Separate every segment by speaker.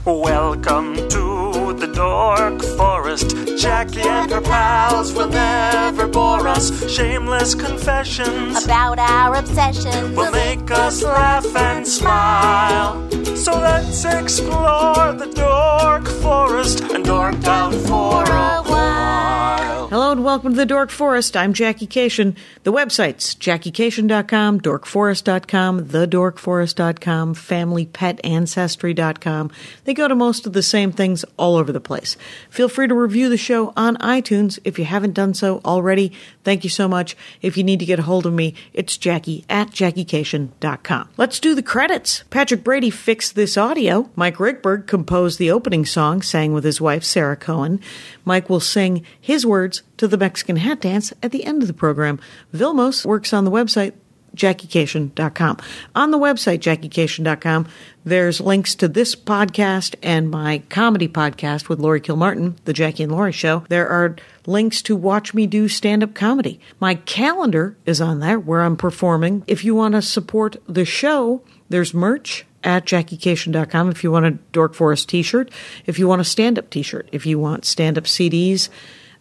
Speaker 1: Welcome to the Dork Forest. Jackie and her pals will never bore us. Shameless confessions
Speaker 2: about our obsession
Speaker 1: will make us laugh and smile. So let's explore the Dork Forest and dork out for a while.
Speaker 3: Hello and welcome to the Dork Forest. I'm Jackie Cation. The websites, JackieCation.com, DorkForest.com, TheDorkForest.com, FamilyPetAncestry.com. They go to most of the same things all over the place. Feel free to review the show on iTunes if you haven't done so already. Thank you so much. If you need to get a hold of me, it's Jackie at JackieCation.com. Let's do the credits. Patrick Brady fixed this audio. Mike Rickberg composed the opening song, sang with his wife, Sarah Cohen. Mike will sing his words to the Mexican hat dance at the end of the program. Vilmos works on the website, JackieCation.com. On the website, JackieCation.com, there's links to this podcast and my comedy podcast with Lori Kilmartin, The Jackie and Lori Show. There are links to watch me do stand-up comedy. My calendar is on there where I'm performing. If you want to support the show, there's merch at JackieCation.com if you want a Dork Forest t-shirt, if you want a stand-up t-shirt, if you want stand-up CDs,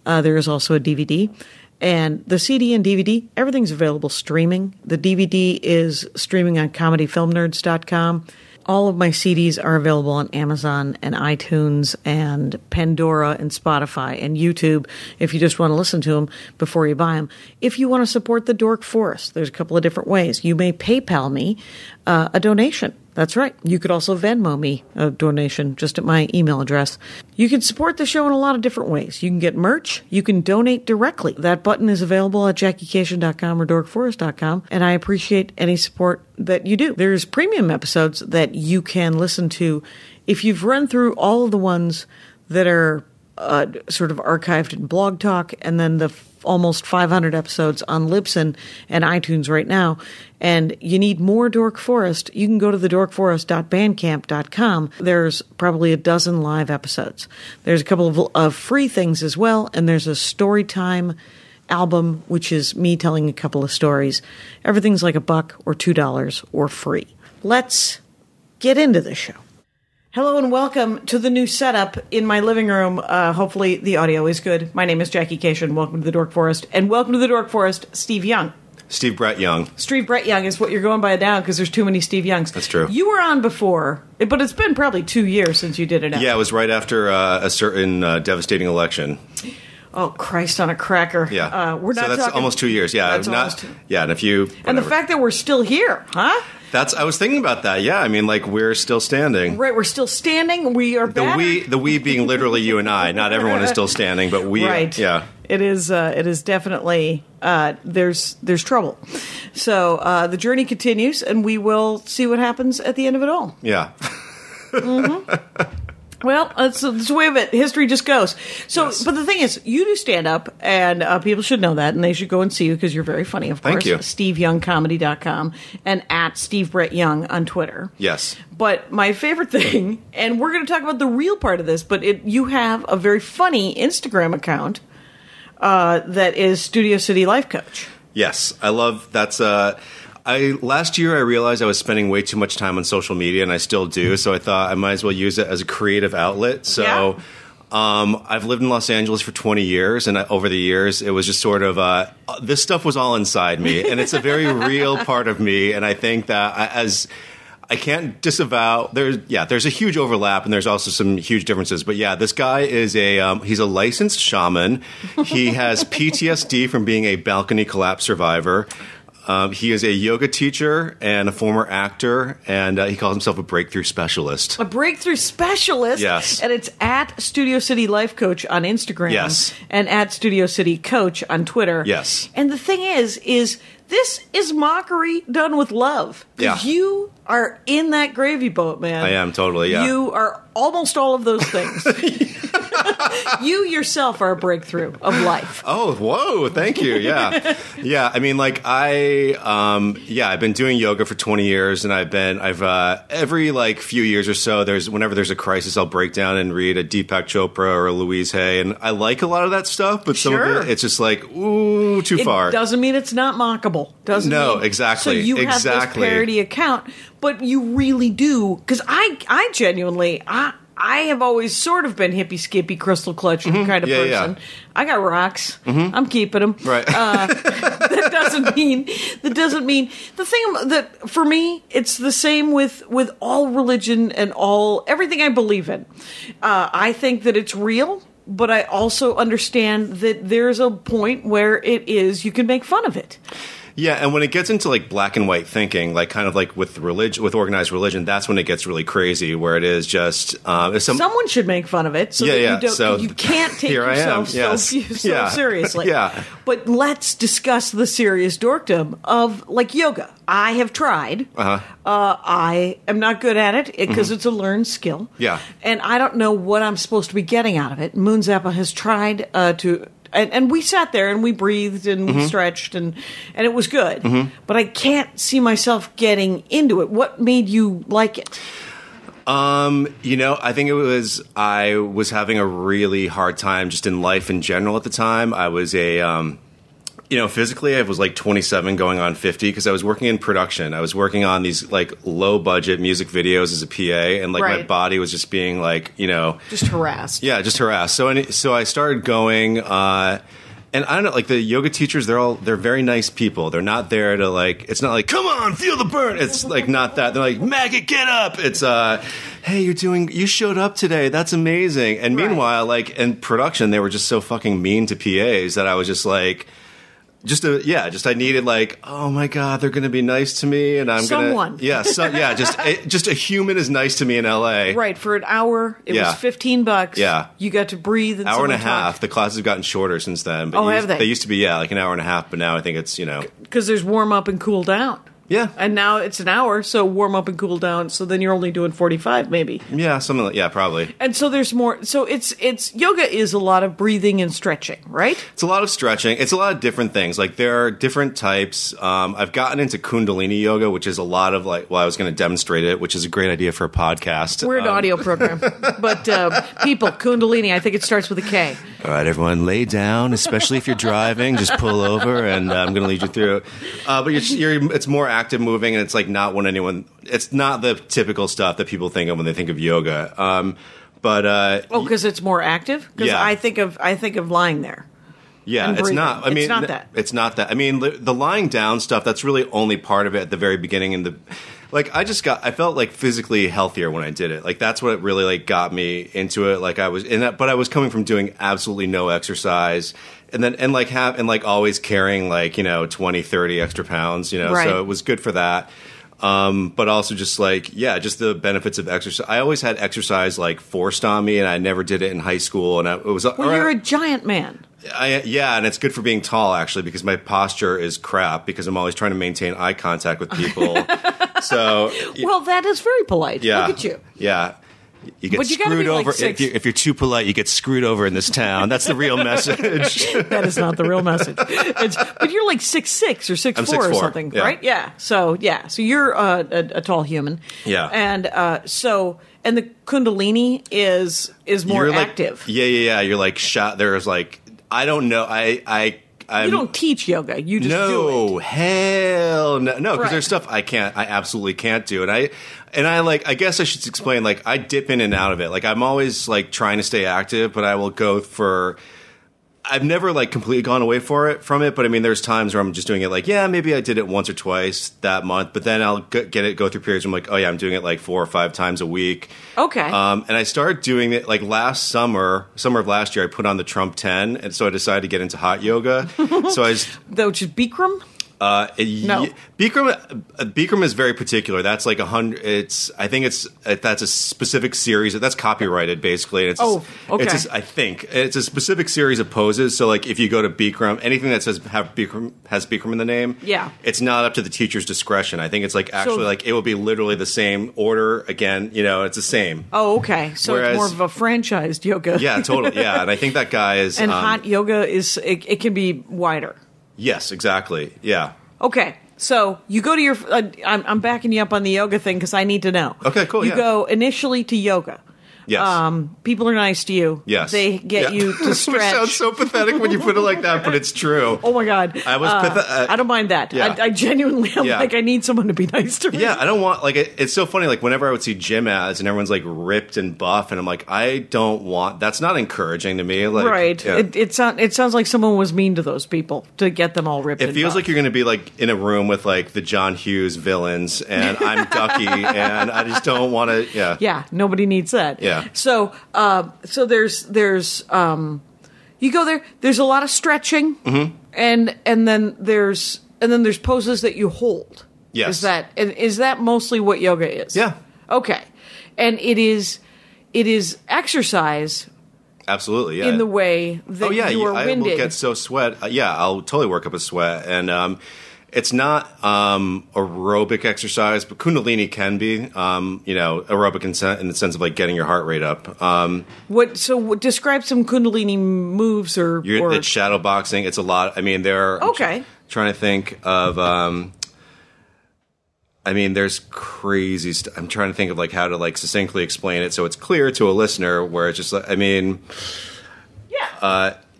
Speaker 3: there is also a DVD. And the CD and DVD, everything's available streaming. The DVD is streaming on comedyfilmnerds.com. All of my CDs are available on Amazon and iTunes and Pandora and Spotify and YouTube if you just want to listen to them before you buy them. If you want to support the Dork Forest, there's a couple of different ways. You may PayPal me a donation. That's right. You could also Venmo me a donation just at my email address. You can support the show in a lot of different ways. You can get merch. You can donate directly. That button is available at JackieCation.com or DorkForest.com, and I appreciate any support that you do. There's premium episodes that you can listen to if you've run through all of the ones that are sort of archived in Blog Talk, and then the almost 500 episodes on Libsyn and iTunes right now, and you need more Dork Forest, you can go to thedorkforest.bandcamp.com. There's probably a dozen live episodes. There's a couple of free things as well, and there's a Storytime album, which is me telling a couple of stories. Everything's like $1 or $2 or free. Let's get into the show. Hello and welcome to the new setup in my living room. Hopefully the audio is good. My name is Jackie Cation. Welcome to the Dork Forest. And welcome to the Dork Forest, Steve Young.
Speaker 4: Steve Brett Young.
Speaker 3: Steve Brett Young is what you're going by now because there's too many Steve Youngs.
Speaker 4: That's true.
Speaker 3: You were on before, but it's been probably 2 years since you did it.
Speaker 4: Yeah, it was right after a certain devastating election.
Speaker 3: Oh, Christ on a cracker.
Speaker 4: Yeah.
Speaker 3: We're not
Speaker 4: so that's
Speaker 3: talking,
Speaker 4: almost 2 years. Yeah. Yeah, and if you... Whatever.
Speaker 3: And the fact that we're still here, huh?
Speaker 4: I was thinking about that. Yeah, I mean, like, we're still standing.
Speaker 3: Right, we're still standing. We are back.
Speaker 4: The we being literally you and I. Not everyone is still standing, but we.
Speaker 3: Right.
Speaker 4: Yeah.
Speaker 3: It is definitely there's trouble. So the journey continues, and we will see what happens at the end of it all.
Speaker 4: Yeah.
Speaker 3: Mm-hmm. Well, that's the way of it. History just goes. So, yes. But the thing is, you do stand up, and people should know that, and they should go and see you because you're very funny, of course.
Speaker 4: Thank you.
Speaker 3: SteveYoungComedy.com and at Steve Brett Young on Twitter.
Speaker 4: Yes.
Speaker 3: But my favorite thing, and we're going to talk about the real part of this, but you have a very funny Instagram account that is Studio City Life Coach.
Speaker 4: Yes, I love that's. Last year I realized I was spending way too much time on social media, and I still do. So I thought I might as well use it as a creative outlet. So yeah. I've lived in Los Angeles for 20 years, and over the years it was just sort of this stuff was all inside me, and it's a very real part of me. And I think that I can't disavow there's a huge overlap, and there's also some huge differences. But yeah, this guy is he's a licensed shaman. He has PTSD from being a balcony collapse survivor. He is a yoga teacher and a former actor, and he calls himself a breakthrough specialist.
Speaker 3: A breakthrough specialist?
Speaker 4: Yes.
Speaker 3: And it's at Studio City Life Coach on Instagram.
Speaker 4: Yes.
Speaker 3: And at Studio City Coach on Twitter.
Speaker 4: Yes.
Speaker 3: And the thing is this is mockery done with love. Because you are in that gravy boat, man.
Speaker 4: I am, totally, yeah.
Speaker 3: You are almost all of those things. You yourself are a breakthrough of life.
Speaker 4: Oh, whoa, thank you. Yeah. Yeah, I mean, like, I've been doing yoga for 20 years, and I've every, like, few years or so, whenever there's a crisis, I'll break down and read a Deepak Chopra or a Louise, and I like a lot of that stuff, but some of it, it's just like, ooh, too far.
Speaker 3: It doesn't mean it's not mockable.
Speaker 4: No, exactly.
Speaker 3: So you have this parody account, but you really do, because I genuinely, I I have always sort of been hippy skippy, crystal clutching kind of person. Yeah. I got rocks. I'm keeping them.
Speaker 4: Right.
Speaker 3: That doesn't mean the thing that for me, it's the same with all religion and everything I believe in. I think that it's real. But I also understand that there's a point where you can make fun of it.
Speaker 4: Yeah, and when it gets into like black and white thinking, like kind of like with organized religion, that's when it gets really crazy. Where it is just
Speaker 3: someone should make fun of it, so that you can't take yourself so seriously.
Speaker 4: Yeah,
Speaker 3: but let's discuss the serious dorkdom of like yoga. I have tried. I am not good at it because it's a learned skill.
Speaker 4: Yeah,
Speaker 3: and I don't know what I'm supposed to be getting out of it. Moon Zappa has tried to. And we sat there and we breathed and we stretched and it was good. But I can't see myself getting into it. What made you like it?
Speaker 4: I think I was having a really hard time just in life in general at the time. I was physically I was like 27 going on 50 because I was working in production. I was working on these like low budget music videos as a PA and like my body was just being like,
Speaker 3: just harassed.
Speaker 4: Yeah, just harassed. So I started going, and I don't know, like the yoga teachers, they're very nice people. They're not there to like, it's not like, come on, feel the burn. It's like not that. They're like, maggot, get up. It's, hey, you showed up today. That's amazing. And meanwhile, like in production, they were just so fucking mean to PAs that I was just like, I needed like, oh my God, they're going to be nice to me, and just a human is nice to me in LA.
Speaker 3: Right, for an hour, it was $15.
Speaker 4: Yeah,
Speaker 3: you got to breathe. And
Speaker 4: hour and a half. The classes have gotten shorter since then. But
Speaker 3: have they?
Speaker 4: They used to be like an hour and a half, but now I think it's
Speaker 3: because there's warm up and cool down.
Speaker 4: Yeah.
Speaker 3: And now it's an hour, so warm up and cool down, so then you're only doing 45 maybe.
Speaker 4: Yeah, something like, probably.
Speaker 3: And so there's more, so it's yoga is a lot of breathing and stretching, right?
Speaker 4: It's a lot of stretching. It's a lot of different things. Like there are different types. I've gotten into Kundalini Yoga, which is a lot of like, I was going to demonstrate it, which is a great idea for a podcast.
Speaker 3: We're an audio program. But people, Kundalini, I think it starts with a K.
Speaker 4: All right, everyone, lay down, especially if you're driving. Just pull over, and I'm going to lead you through it. But it's more active moving, and it's like it's not the typical stuff that people think of when they think of yoga.
Speaker 3: Because it's more active? Because I think of lying there.
Speaker 4: Yeah, it's not. It's not that. It's not that. I mean, the lying down stuff, that's really only part of it at the very beginning. I felt like physically healthier when I did it. Like that's what really like got me into it. Like I was in that, but I was coming from doing absolutely no exercise. And always carrying 20, 30 extra pounds, so it was good for that. But also just just the benefits of exercise. I always had exercise forced on me, and I never did it in high school. And
Speaker 3: you're a giant man.
Speaker 4: And it's good for being tall actually, because my posture is crap because I'm always trying to maintain eye contact with people.
Speaker 3: That is very polite.
Speaker 4: Yeah,
Speaker 3: look at you.
Speaker 4: Yeah. You get screwed over. If you're too polite, you get screwed over in this town. That's the real message.
Speaker 3: That is not the real message. But you're like 6'6" or 6'4" or something, right? Yeah. So you're a tall human.
Speaker 4: Yeah.
Speaker 3: And and the Kundalini is more active.
Speaker 4: Yeah. You're like shot. There's I don't know.
Speaker 3: You don't teach yoga. You just do it.
Speaker 4: Hell no. No, because there's stuff I absolutely can't do. And I guess I should explain, I dip in and out of it. I'm always, trying to stay active, but I will go for... I've never, completely gone away from it, but, I mean, there's times where I'm just doing it, maybe I did it once or twice that month, but then I'll go through periods where I'm like, oh, yeah, I'm doing it, 4 or 5 times a week.
Speaker 3: Okay.
Speaker 4: And I started doing it, last summer of last year, I put on the Trump 10, and so I decided to get into hot yoga.
Speaker 3: Which is Bikram?
Speaker 4: No. Bikram is very particular. That's 100. That's a specific series. That's copyrighted basically. And
Speaker 3: okay.
Speaker 4: I think it's a specific series of poses. So if you go to Bikram, anything that says has Bikram in the name, it's not up to the teacher's discretion. I think it's actually it will be literally the same order again. It's the same.
Speaker 3: Oh, okay. So it's more of a franchised yoga.
Speaker 4: Yeah, totally. Yeah, and I think that guy is.
Speaker 3: And hot yoga is it can be wider.
Speaker 4: Yes, exactly. Yeah.
Speaker 3: Okay. So you go to your... I'm backing you up on the yoga thing because I need to know.
Speaker 4: Okay, cool.
Speaker 3: You go initially to yoga.
Speaker 4: Yes.
Speaker 3: People are nice to you.
Speaker 4: Yes.
Speaker 3: They get you to stretch.
Speaker 4: Which sounds so pathetic when you put it like that, but it's true.
Speaker 3: Oh my God. I don't mind that.
Speaker 4: Yeah.
Speaker 3: I genuinely am like, I need someone to be nice to me.
Speaker 4: Yeah, I don't want, like, it's so funny, like, whenever I would see gym ads and everyone's, like, ripped and buff, and I'm like, I don't want, that's not encouraging to me. Like,
Speaker 3: right.
Speaker 4: Yeah.
Speaker 3: It sounds like someone was mean to those people to get them all ripped and
Speaker 4: feels
Speaker 3: buff.
Speaker 4: like you're going to be, like, in a room with, like, the John Hughes villains, and I'm Ducky, and I just don't want to,
Speaker 3: Yeah, nobody needs that.
Speaker 4: Yeah.
Speaker 3: So there's you go there. There's a lot of stretching, and then there's poses that you hold.
Speaker 4: Yes.
Speaker 3: Is that mostly what yoga is?
Speaker 4: Yeah.
Speaker 3: Okay, and it is exercise.
Speaker 4: Absolutely, yeah.
Speaker 3: In the way that you are winded.
Speaker 4: I will get so sweat. I'll totally work up a sweat, and it's not aerobic exercise, but Kundalini can be, aerobic in the sense of like getting your heart rate up.
Speaker 3: Describe some Kundalini moves or
Speaker 4: it's shadow boxing. It's a lot. I mean, trying to think of. There's crazy stuff. I'm trying to think of like how to like succinctly explain it so it's clear to a listener. Where it's just like,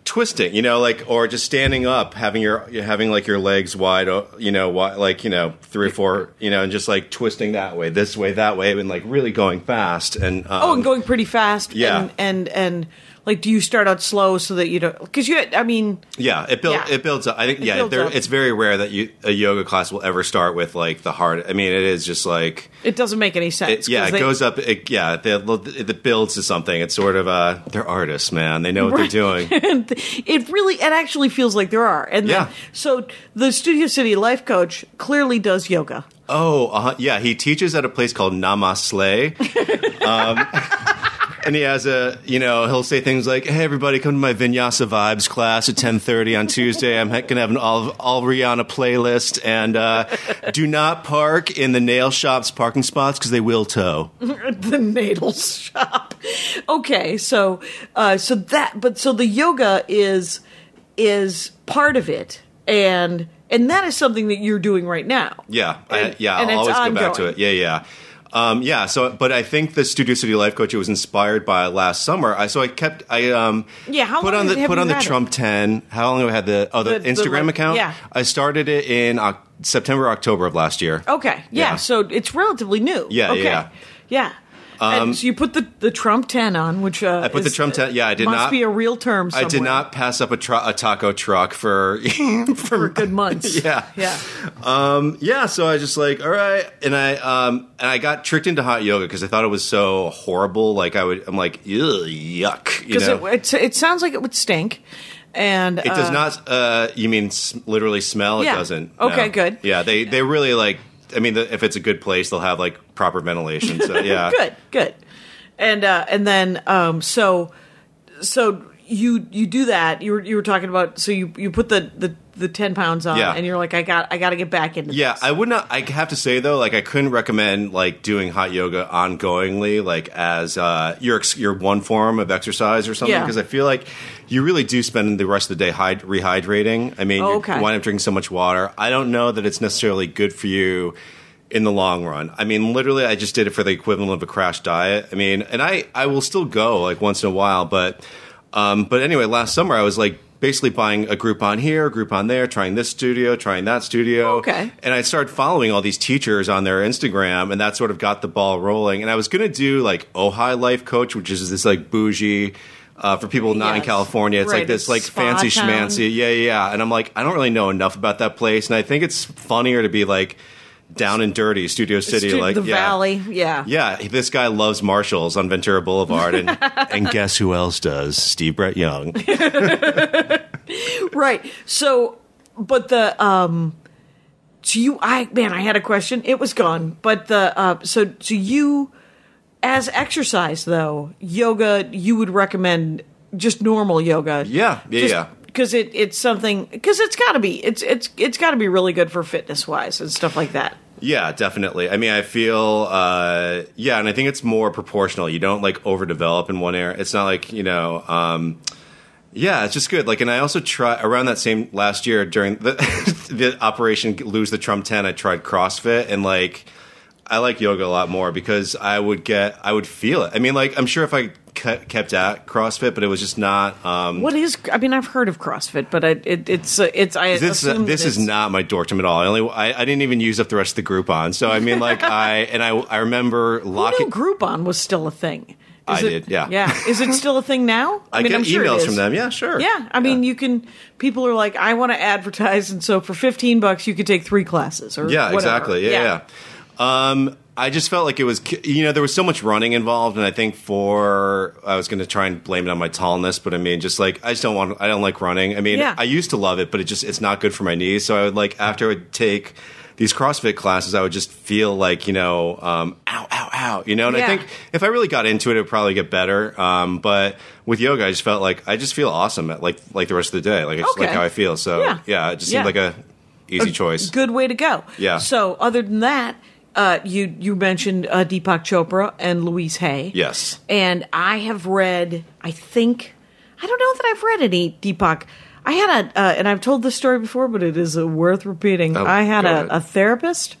Speaker 4: twisting, or just standing up, having like your legs wide, 3 or 4, and just like twisting that way, this way, that way, and like really going fast and
Speaker 3: and going pretty fast.
Speaker 4: Yeah,
Speaker 3: and like, do you start out slow so that you don't? Because
Speaker 4: it builds up. I think it's very rare that a yoga class will ever start with like the hard. I mean, it is just like
Speaker 3: it doesn't make any sense.
Speaker 4: It goes up. It builds to something. It's sort of they're artists, man. They know what they're doing.
Speaker 3: It actually feels like there are. And so the Studio City life coach clearly does yoga.
Speaker 4: Oh, yeah. He teaches at a place called Namaste. And he has he'll say things like, "Hey, everybody, come to my Vinyasa Vibes class at 10:30 on Tuesday. I'm going to have an all Rihanna playlist, and do not park in the nail shop's parking spots because they will tow."
Speaker 3: The nail shop. Okay, so the yoga is part of it, and that is something that you're doing right now.
Speaker 4: Yeah, I'll always go back to it. Yeah. But I think the Studio City Life Coach, it was inspired by last summer. How long
Speaker 3: put on the
Speaker 4: Trump 10. How long have I had the Instagram account?
Speaker 3: Yeah.
Speaker 4: I started it in September, October of last year.
Speaker 3: Okay. Yeah. So it's relatively new.
Speaker 4: Yeah.
Speaker 3: Okay. Yeah. And so you put the Trump 10 on, which I
Speaker 4: put the Trump 10. Yeah, I did
Speaker 3: must be a real term somewhere.
Speaker 4: I did not pass up a taco truck for
Speaker 3: for good months.
Speaker 4: Yeah. So I just like, all right, and I got tricked into hot yoga because I thought it was so horrible. Like I'm like, yuck.
Speaker 3: Because it sounds like it would stink. And
Speaker 4: it does not. You mean literally smell? It doesn't.
Speaker 3: Okay,
Speaker 4: no.
Speaker 3: good.
Speaker 4: Yeah, they really like. I mean, if it's a good place, they'll have like proper ventilation. So yeah,
Speaker 3: good. And then so you do that. You were talking about. So you put the 10 pounds on, and you're like, I got to get back into.
Speaker 4: Yeah,
Speaker 3: this.
Speaker 4: I would not. I have to say though, like I couldn't recommend like doing hot yoga ongoingly, like as your one form of exercise or something, because I feel like you really do spend the rest of the day rehydrating. I mean, you wind up drinking so much water. I don't know that it's necessarily good for you in the long run. I mean, literally, I just did it for the equivalent of a crash diet. I mean, and I will still go like once in a while, but anyway, last summer I was like basically buying a Groupon here, a Groupon there, trying this studio, trying that studio.
Speaker 3: Okay.
Speaker 4: And I started following all these teachers on their Instagram, and that sort of got the ball rolling. And I was going to do like Ojai Life Coach, which is this like bougie. For people not in California, it's like this like fancy schmancy. Yeah. And I'm like, I don't really know enough about that place. And I think it's funnier to be like down and dirty, Studio City.
Speaker 3: The Valley. Yeah.
Speaker 4: Yeah. This guy loves Marshalls on Ventura Boulevard. And guess who else does? Steve Brett Young.
Speaker 3: Right. So, but I had a question. It was gone. But so you, as exercise though, yoga, you would recommend just normal yoga.
Speaker 4: Yeah.
Speaker 3: Because it's something. Because it's got to be. It's got to be really good for fitness wise and stuff like that.
Speaker 4: Yeah, definitely. I mean, I feel, and I think it's more proportional. You don't like overdevelop in one area. It's not like it's just good. Like, and I also tried around that same last year during the Operation Lose the Trump 10. I tried CrossFit, and like I like yoga a lot more because I would feel it. I mean, like, I'm sure if I kept at CrossFit, but it was just not.
Speaker 3: What is? I mean, I've heard of CrossFit, but it's.
Speaker 4: This is not my dorkdom at all. I didn't even use up the rest of the Groupon. So I mean, like, I remember locking.
Speaker 3: Who knew Groupon was still a thing?
Speaker 4: I did, yeah.
Speaker 3: Yeah. Is it still a thing now?
Speaker 4: I
Speaker 3: mean,
Speaker 4: get
Speaker 3: I'm sure
Speaker 4: emails from them. Yeah, sure.
Speaker 3: Yeah. I mean, you can, people are like, I want to advertise, and so for $15, you could take 3 classes or whatever.
Speaker 4: Exactly. Yeah. I just felt like it was, there was so much running involved, and I think I was going to try and blame it on my tallness, but I mean, just like, I don't like running. I mean, I used to love it, but it's not good for my knees. So I would like, after I would take these CrossFit classes, I would just feel like, ow, ow, ow, and I think if I really got into it, it would probably get better. But with yoga, I just felt like I just feel awesome at like the rest of the day. Like, I just like how I feel. So it just seemed like a easy choice.
Speaker 3: Good way to go.
Speaker 4: Yeah.
Speaker 3: So other than that, you mentioned Deepak Chopra and Louise Hay.
Speaker 4: Yes.
Speaker 3: And I have read, I don't know that I've read any Deepak. I had and I've told this story before, but it is worth repeating. I had a therapist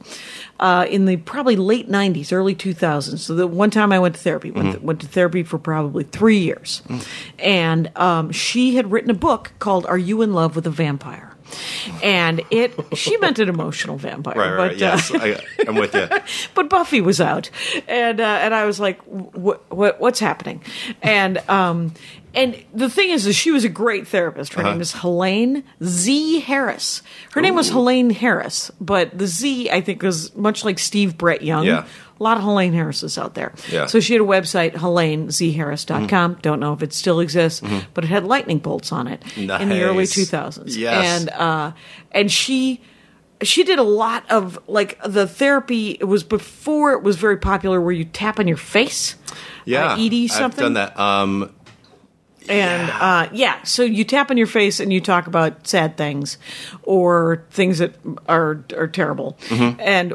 Speaker 3: in the probably late 90s, early 2000s. So the one time I went to therapy, went to therapy for probably 3 years. And she had written a book called Are You in Love with a Vampire? And she meant an emotional vampire.
Speaker 4: Right,
Speaker 3: but,
Speaker 4: yes, I'm with you.
Speaker 3: But Buffy was out, and I was like, what's happening? And the thing is she was a great therapist. Her name is Helene Z. Harris. Her name was Helene Harris, but the Z, I think, was much like Steve Brett Young.
Speaker 4: Yeah.
Speaker 3: A lot of Helene Harrises out there.
Speaker 4: Yeah.
Speaker 3: So she had a website, HeleneZHarris.com. Don't know if it still exists, but it had lightning bolts on it in the early 2000s.
Speaker 4: Yes.
Speaker 3: And she did a lot of, like, the therapy. It was before it was very popular where you tap on your face.
Speaker 4: Yeah.
Speaker 3: ED something.
Speaker 4: I've done that.
Speaker 3: So you tap on your face and you talk about sad things or things that are terrible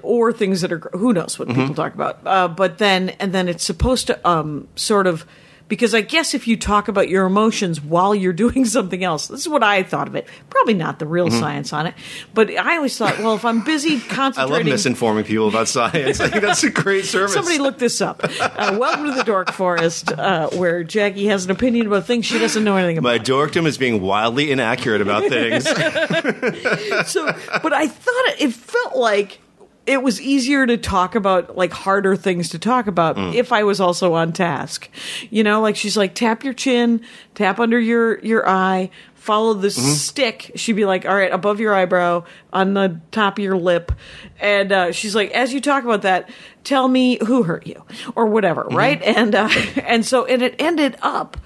Speaker 3: or things that are, who knows what people talk about. But then it's supposed to sort of, because I guess if you talk about your emotions while you're doing something else, this is what I thought of it. Probably not the real science on it, but I always thought, well, if I'm busy concentrating.
Speaker 4: I love misinforming people about science. I think that's a great service.
Speaker 3: Somebody look this up. Welcome to the Dork Forest, where Jackie has an opinion about things she doesn't know anything about.
Speaker 4: My dorkdom is being wildly inaccurate about things.
Speaker 3: But I thought it felt like it was easier to talk about, like, harder things to talk about if I was also on task. Like, she's like, tap your chin, tap under your eye, follow the stick. She'd be like, all right, above your eyebrow, on the top of your lip. And she's like, as you talk about that, tell me who hurt you or whatever, right? And so it ended up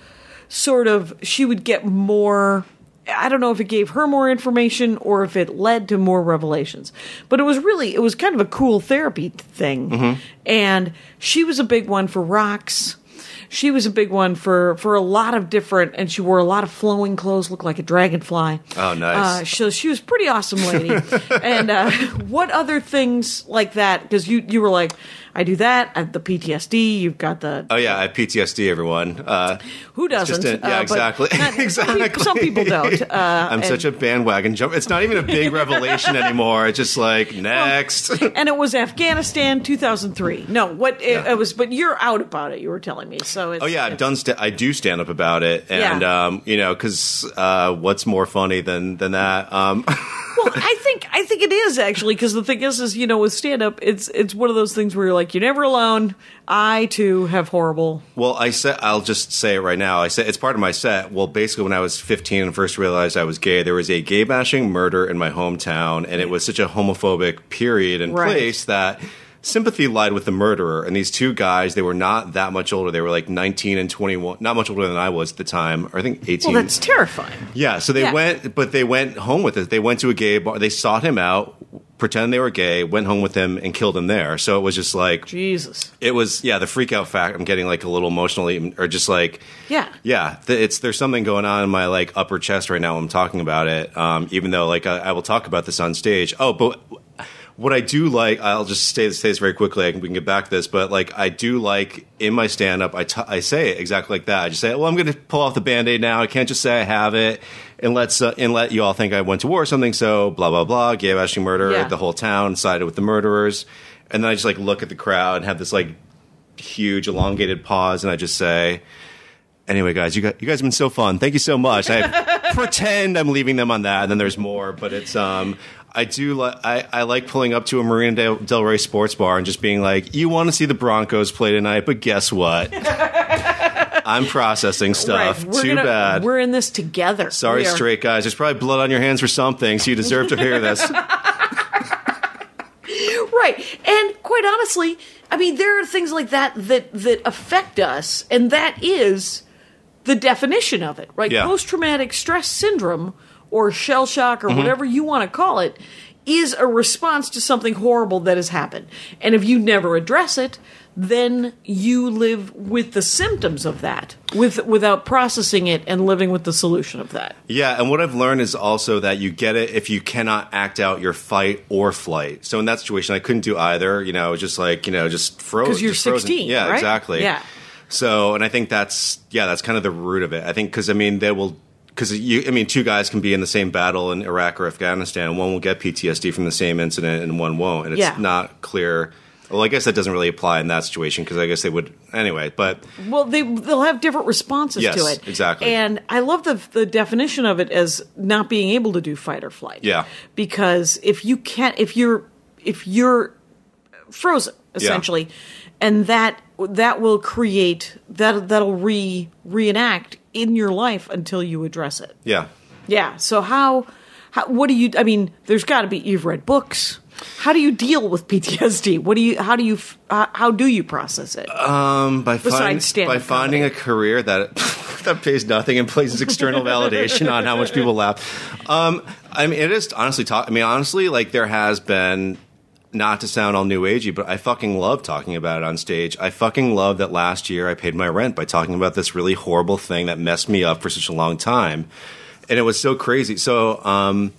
Speaker 3: sort of, she would get more. I don't know if it gave her more information or if it led to more revelations. But it was kind of a cool therapy thing. And she was a big one for rocks. She was a big one for a lot of different, and she wore a lot of flowing clothes, looked like a dragonfly.
Speaker 4: Oh, nice.
Speaker 3: So she was a pretty awesome lady. And what other things like that? Because you were like, I do that. I have the PTSD. You've got the...
Speaker 4: Oh, yeah, I have PTSD, everyone.
Speaker 3: Who doesn't?
Speaker 4: Exactly. Exactly.
Speaker 3: Some people don't.
Speaker 4: I'm such a bandwagon jump. It's not even a big revelation anymore. It's just like, next.
Speaker 3: And it was Afghanistan, 2003. No, it was... But you're out about it, you were telling me. So it's...
Speaker 4: Oh, yeah, I do stand up about it. And, because what's more funny than that?
Speaker 3: Well, I think it is, actually, because the thing is, with stand-up, it's one of those things where you're like, you're never alone. I, too, have horrible...
Speaker 4: Well, I'll just say it right now. It's part of my set. Well, basically, when I was 15 and first realized I was gay, there was a gay-bashing murder in my hometown, and it was such a homophobic period and place that... sympathy lied with the murderer, and these two guys, they were not that much older. They were like 19 and 21, not much older than I was at the time, or I think 18.
Speaker 3: Well, that's terrifying.
Speaker 4: Yeah, so they went home with it. They went to a gay bar. They sought him out, pretended they were gay, went home with him, and killed him there. So it was just like...
Speaker 3: Jesus.
Speaker 4: It was, the freak out fact. I'm getting like a little emotional, or just like...
Speaker 3: Yeah.
Speaker 4: There's something going on in my like upper chest right now when I'm talking about it, even though like I will talk about this on stage. Oh, but... What I do like, I'll just say this very quickly. We can get back to this, but like I do like in my stand-up, I say it exactly like that. I just say, well, I'm going to pull off the Band-Aid now. I can't just say I have it and let you all think I went to war or something. So blah blah blah, gay bashing murder. The whole town sided with the murderers. And then I just like look at the crowd and have this like huge elongated pause, and I just say, anyway, guys, you guys have been so fun. Thank you so much. I pretend I'm leaving them on that, and then there's more. But it's I like pulling up to a Marina Del Rey sports bar and just being like, you want to see the Broncos play tonight, but guess what? I'm processing stuff.
Speaker 3: Right.
Speaker 4: Too bad.
Speaker 3: We're in this together.
Speaker 4: Sorry, straight guys. There's probably blood on your hands for something, so you deserve to hear this.
Speaker 3: Right. And quite honestly, I mean, there are things like that affect us, and that is the definition of it, right?
Speaker 4: Yeah.
Speaker 3: Post-traumatic stress syndrome, or shell shock, or whatever you want to call it, is a response to something horrible that has happened. And if you never address it, then you live with the symptoms of that without processing it and living with the solution of that.
Speaker 4: Yeah, and what I've learned is also that you get it if you cannot act out your fight or flight. So in that situation, I couldn't do either. You know, just like, just froze.
Speaker 3: Because you're 16,
Speaker 4: Yeah,
Speaker 3: right?
Speaker 4: exactly.
Speaker 3: Yeah.
Speaker 4: So, and I think that's kind of the root of it. I think because, two guys can be in the same battle in Iraq or Afghanistan. One will get PTSD from the same incident and one won't. And it's not clear. Well, I guess that doesn't really apply in that situation because I guess they would anyway. But
Speaker 3: they'll have different responses to it.
Speaker 4: Yes, exactly.
Speaker 3: And I love the definition of it as not being able to do fight or flight.
Speaker 4: Yeah.
Speaker 3: Because if you're frozen essentially, and that will create that'll reenact in your life until you address it.
Speaker 4: Yeah.
Speaker 3: Yeah. So how what do you? I mean, there's got to be. You've read books. How do you deal with PTSD? How do you process it?
Speaker 4: By finding a career that pays nothing and places external validation on how much people laugh. I mean, it is honestly, like there has been, not to sound all new agey, but I fucking love talking about it on stage. I fucking love that last year I paid my rent by talking about this really horrible thing that messed me up for such a long time. And it was so crazy. So,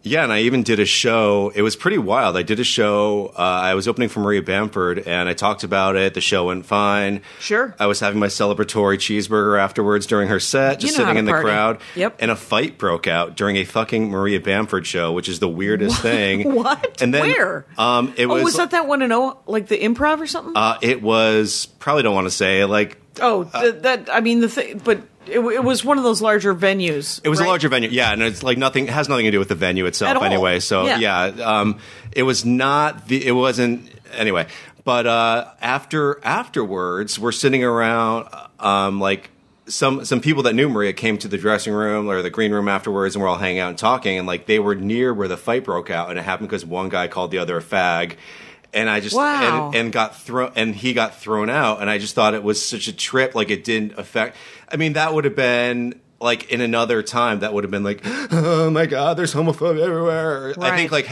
Speaker 4: yeah, and I even did a show. It was pretty wild. I did a show. I was opening for Maria Bamford, and I talked about it. The show went fine.
Speaker 3: Sure.
Speaker 4: I was having my celebratory cheeseburger afterwards during her set, just sitting in the crowd.
Speaker 3: Yep.
Speaker 4: And a fight broke out during a fucking Maria Bamford show, which is the weirdest thing.
Speaker 3: What?
Speaker 4: And then,
Speaker 3: where? Was that one in like the Improv or something?
Speaker 4: It was, probably don't want to say, like...
Speaker 3: the thing, but... It was one of those larger venues.
Speaker 4: It was
Speaker 3: right?
Speaker 4: a larger venue, yeah, and it's like it has nothing to do with the venue itself anyway. So it was not it wasn't anyway. But afterwards, we're sitting around, like some people that knew Maria came to the dressing room or the green room afterwards, and we're all hanging out and talking, and like they were near where the fight broke out, and it happened because one guy called the other a fag. And I just he got thrown out, and I just thought it was such a trip. Like it didn't affect. I mean, that would have been like in another time. That would have been like, oh my god, there's homophobia everywhere. Right. I think like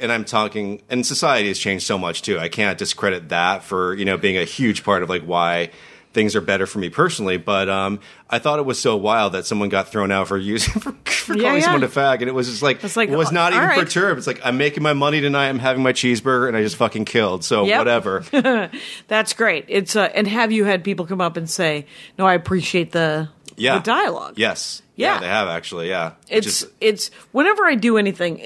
Speaker 4: and I'm talking, and society has changed so much too. I can't discredit that for being a huge part of like why things are better for me personally, but I thought it was so wild that someone got thrown out for calling someone a fag, and it was just like, it was not even perturbed. It's like, I'm making my money tonight, I'm having my cheeseburger, and I just fucking killed, so whatever.
Speaker 3: That's great. It's and have you had people come up and say, no, I appreciate the dialogue?
Speaker 4: Yes. Yeah, they have actually, yeah.
Speaker 3: It's whenever I do anything,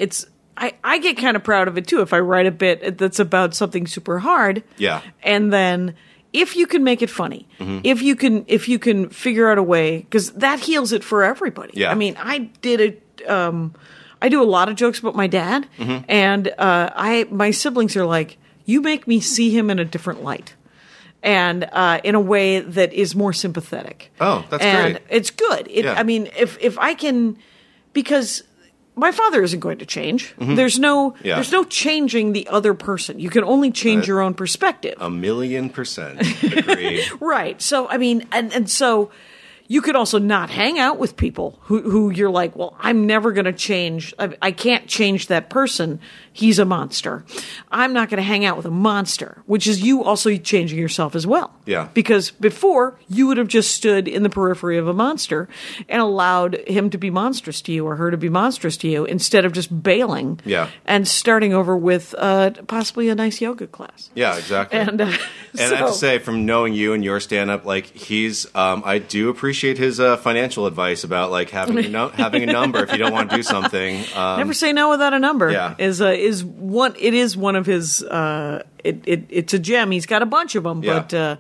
Speaker 3: I get kind of proud of it too if I write a bit that's about something super hard. Yeah. And then if you can make it funny, if you can figure out a way, because that heals it for everybody. Yeah. I mean, I do a lot of jokes about my dad, and my siblings are like, you make me see him in a different light, and in a way that is more sympathetic.
Speaker 4: Oh, that's
Speaker 3: and
Speaker 4: great.
Speaker 3: It's good. I mean, if I can, because my father isn't going to change. There's no changing the other person. You can only change your own perspective.
Speaker 4: 1,000,000% agree.
Speaker 3: Right. So I mean, and so you could also not hang out with people who you're like, well, I'm never going to change. I can't change that person. He's a monster. I'm not going to hang out with a monster, which is you also changing yourself as well. Yeah. Because before, you would have just stood in the periphery of a monster and allowed him to be monstrous to you or her to be monstrous to you instead of just bailing and starting over with possibly a nice yoga class.
Speaker 4: Yeah, exactly. And I have to say, from knowing you and your stand-up, like I do appreciate appreciate his financial advice about like having a number if you don't want to do something.
Speaker 3: Never say no without a number.
Speaker 4: Yeah.
Speaker 3: is one of his. It's a gem. He's got a bunch of them, but.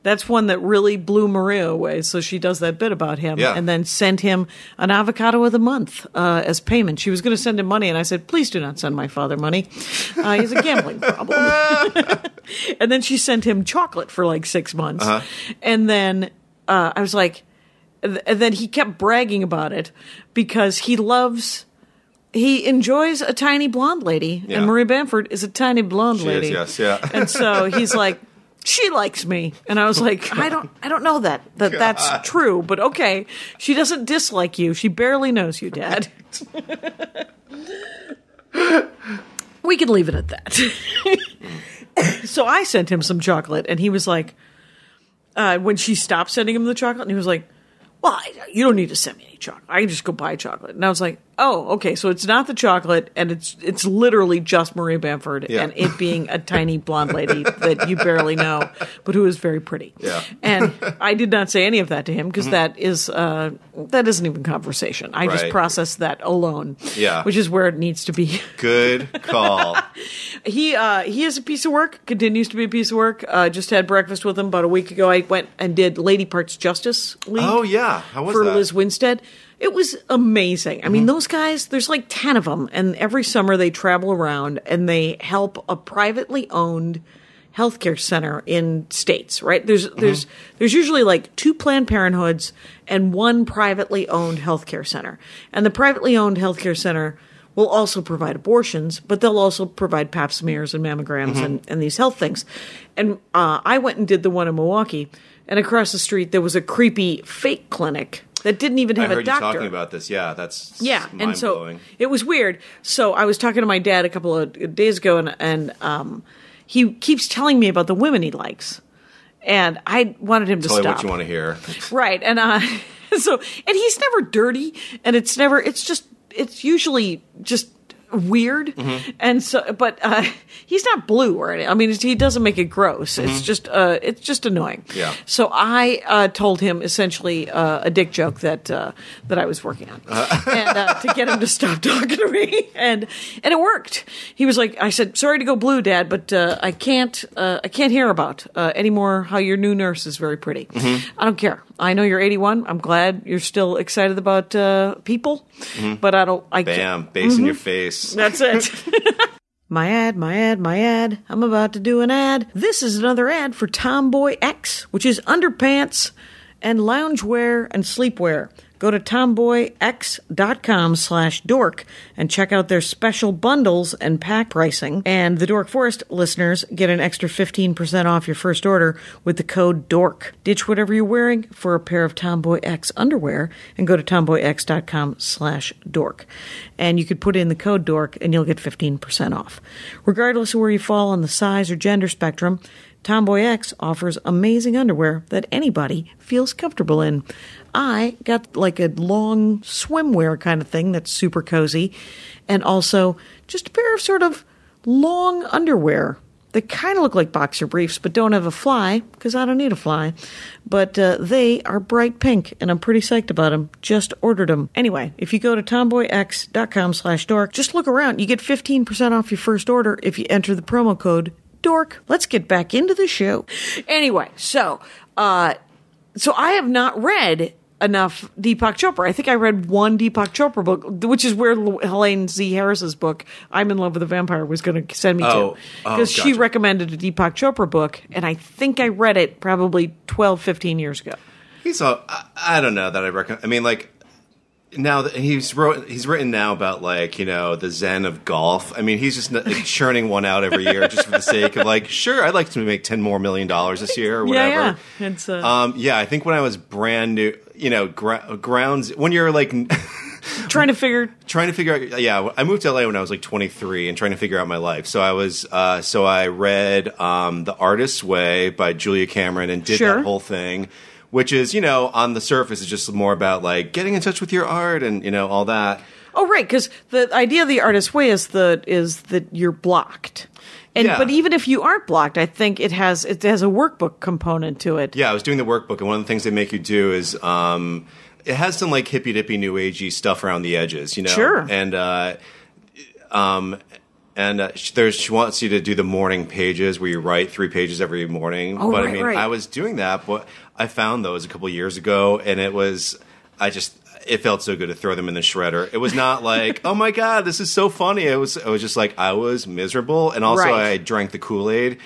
Speaker 3: That's one that really blew Maria away. So she does that bit about him and then sent him an avocado of the month as payment. She was going to send him money, and I said, please do not send my father money. He has a gambling problem. And then she sent him chocolate for like 6 months. And then I was like, and then he kept bragging about it because he enjoys a tiny blonde lady. And Maria Bamford is a tiny blonde lady.
Speaker 4: Yes, yeah.
Speaker 3: And so he's like, she likes me. And I was like, I don't know that's true, but okay. She doesn't dislike you. She barely knows you, Dad. We can leave it at that. So I sent him some chocolate, and he was like, when she stopped sending him the chocolate, and he was like, well, you don't need to send me any chocolate. I can just go buy chocolate. And I was like, oh, okay, so it's not the chocolate, and it's literally just Maria Bamford, and it being a tiny blonde lady that you barely know, but who is very pretty.
Speaker 4: Yeah.
Speaker 3: And I did not say any of that to him because that isn't even conversation. I just processed that alone, which is where it needs to be.
Speaker 4: Good call.
Speaker 3: He is a piece of work, continues to be a piece of work. Just had breakfast with him about a week ago. I went and did Lady Parts Justice League.
Speaker 4: Oh, yeah. How was
Speaker 3: for
Speaker 4: that?
Speaker 3: Liz Winstead. It was amazing. I mean, those guys, there's like 10 of them, and every summer they travel around and they help a privately owned healthcare center in states, right? There's usually like 2 Planned Parenthoods and 1 privately owned healthcare center. And the privately owned healthcare center will also provide abortions, but they'll also provide pap smears and mammograms and these health things. And I went and did the one in Milwaukee, and across the street there was a creepy fake clinic that didn't even have a doctor.
Speaker 4: I heard you talking about this. Yeah, that's mind-blowing.
Speaker 3: And so it was weird. So I was talking to my dad a couple of days ago, and he keeps telling me about the women he likes, and I wanted him to stop.
Speaker 4: Tell me what you want to hear.
Speaker 3: Right, and and he's never dirty, and it's usually just weird, and so, but he's not blue or anything. I mean, he doesn't make it gross. It's just annoying. Yeah. So I told him essentially a dick joke that I was working on, and to get him to stop talking to me, and it worked. He was like, I said, sorry to go blue, Dad, but I can't hear about anymore how your new nurse is very pretty. I don't care. I know you're 81. I'm glad you're still excited about people, but
Speaker 4: Bam, bass in your face.
Speaker 3: That's it. My ad. I'm about to do an ad. This is another ad for Tomboy X, which is underpants and loungewear and sleepwear. Go to tomboyx.com/dork and check out their special bundles and pack pricing. And the Dork Forest listeners get an extra 15% off your first order with the code DORK. Ditch whatever you're wearing for a pair of Tomboy X underwear and go to tomboyx.com/dork. And you could put in the code DORK and you'll get 15% off. Regardless of where you fall on the size or gender spectrum, Tomboy X offers amazing underwear that anybody feels comfortable in. I got like a long swimwear kind of thing that's super cozy, and also just a pair of sort of long underwear that kind of look like boxer briefs but don't have a fly, because I don't need a fly. But they are bright pink, and I'm pretty psyched about them. Just ordered them. Anyway, if you go to tomboyx.com/dork, just look around. You get 15% off your first order if you enter the promo code DORK. Let's get back into the show. Anyway, so I have not read enough Deepak Chopra. I think I read one Deepak Chopra book, which is where Helene Z. Harris's book, I'm in Love with a Vampire, was going to send me to. Because she recommended a Deepak Chopra book, and I think I read it probably 12, 15 years ago.
Speaker 4: I don't know that I recommend. I mean, like, now that he's written now about, like, you know, the zen of golf. I mean, he's just churning one out every year just for the sake of, like, sure, I'd like to make $10 more million this year or whatever.
Speaker 3: Yeah. It's
Speaker 4: I think when I was brand new, you know, grounds when you're like
Speaker 3: trying to figure
Speaker 4: out. Yeah, I moved to LA when I was like 23 and trying to figure out my life. So I was I read The Artist's Way by Julia Cameron and did that whole thing. Which is, you know, on the surface, is just more about, like, getting in touch with your art and, you know, all that.
Speaker 3: Oh, right, because the idea of the artist's way is that you're blocked. But even if you aren't blocked, I think it has a workbook component to it.
Speaker 4: Yeah, I was doing the workbook, and one of the things they make you do is it has some like hippy dippy new agey stuff around the edges, you know.
Speaker 3: Sure.
Speaker 4: And she wants you to do the morning pages where you write 3 pages every morning.
Speaker 3: Oh,
Speaker 4: but
Speaker 3: right, right.
Speaker 4: I was doing that, but I found those a couple years ago, and it felt so good to throw them in the shredder. It was not like, oh my God, this is so funny. It was just like I was miserable, and also
Speaker 3: Right.
Speaker 4: I drank the Kool-Aid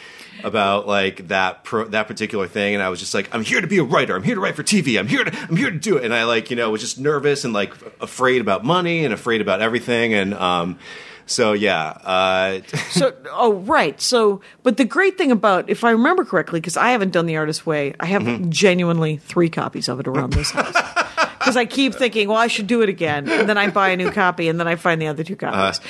Speaker 4: about like that particular thing, and I was just like, I'm here to be a writer. I'm here to write for TV. I'm here to do it. And I was just nervous and like afraid about money and afraid about everything, and so yeah.
Speaker 3: But the great thing about, if I remember correctly, because I haven't done The Artist's Way, I have genuinely 3 copies of it around this house. Because I keep thinking, well, I should do it again, and then I buy a new copy, and then I find the other 2 copies.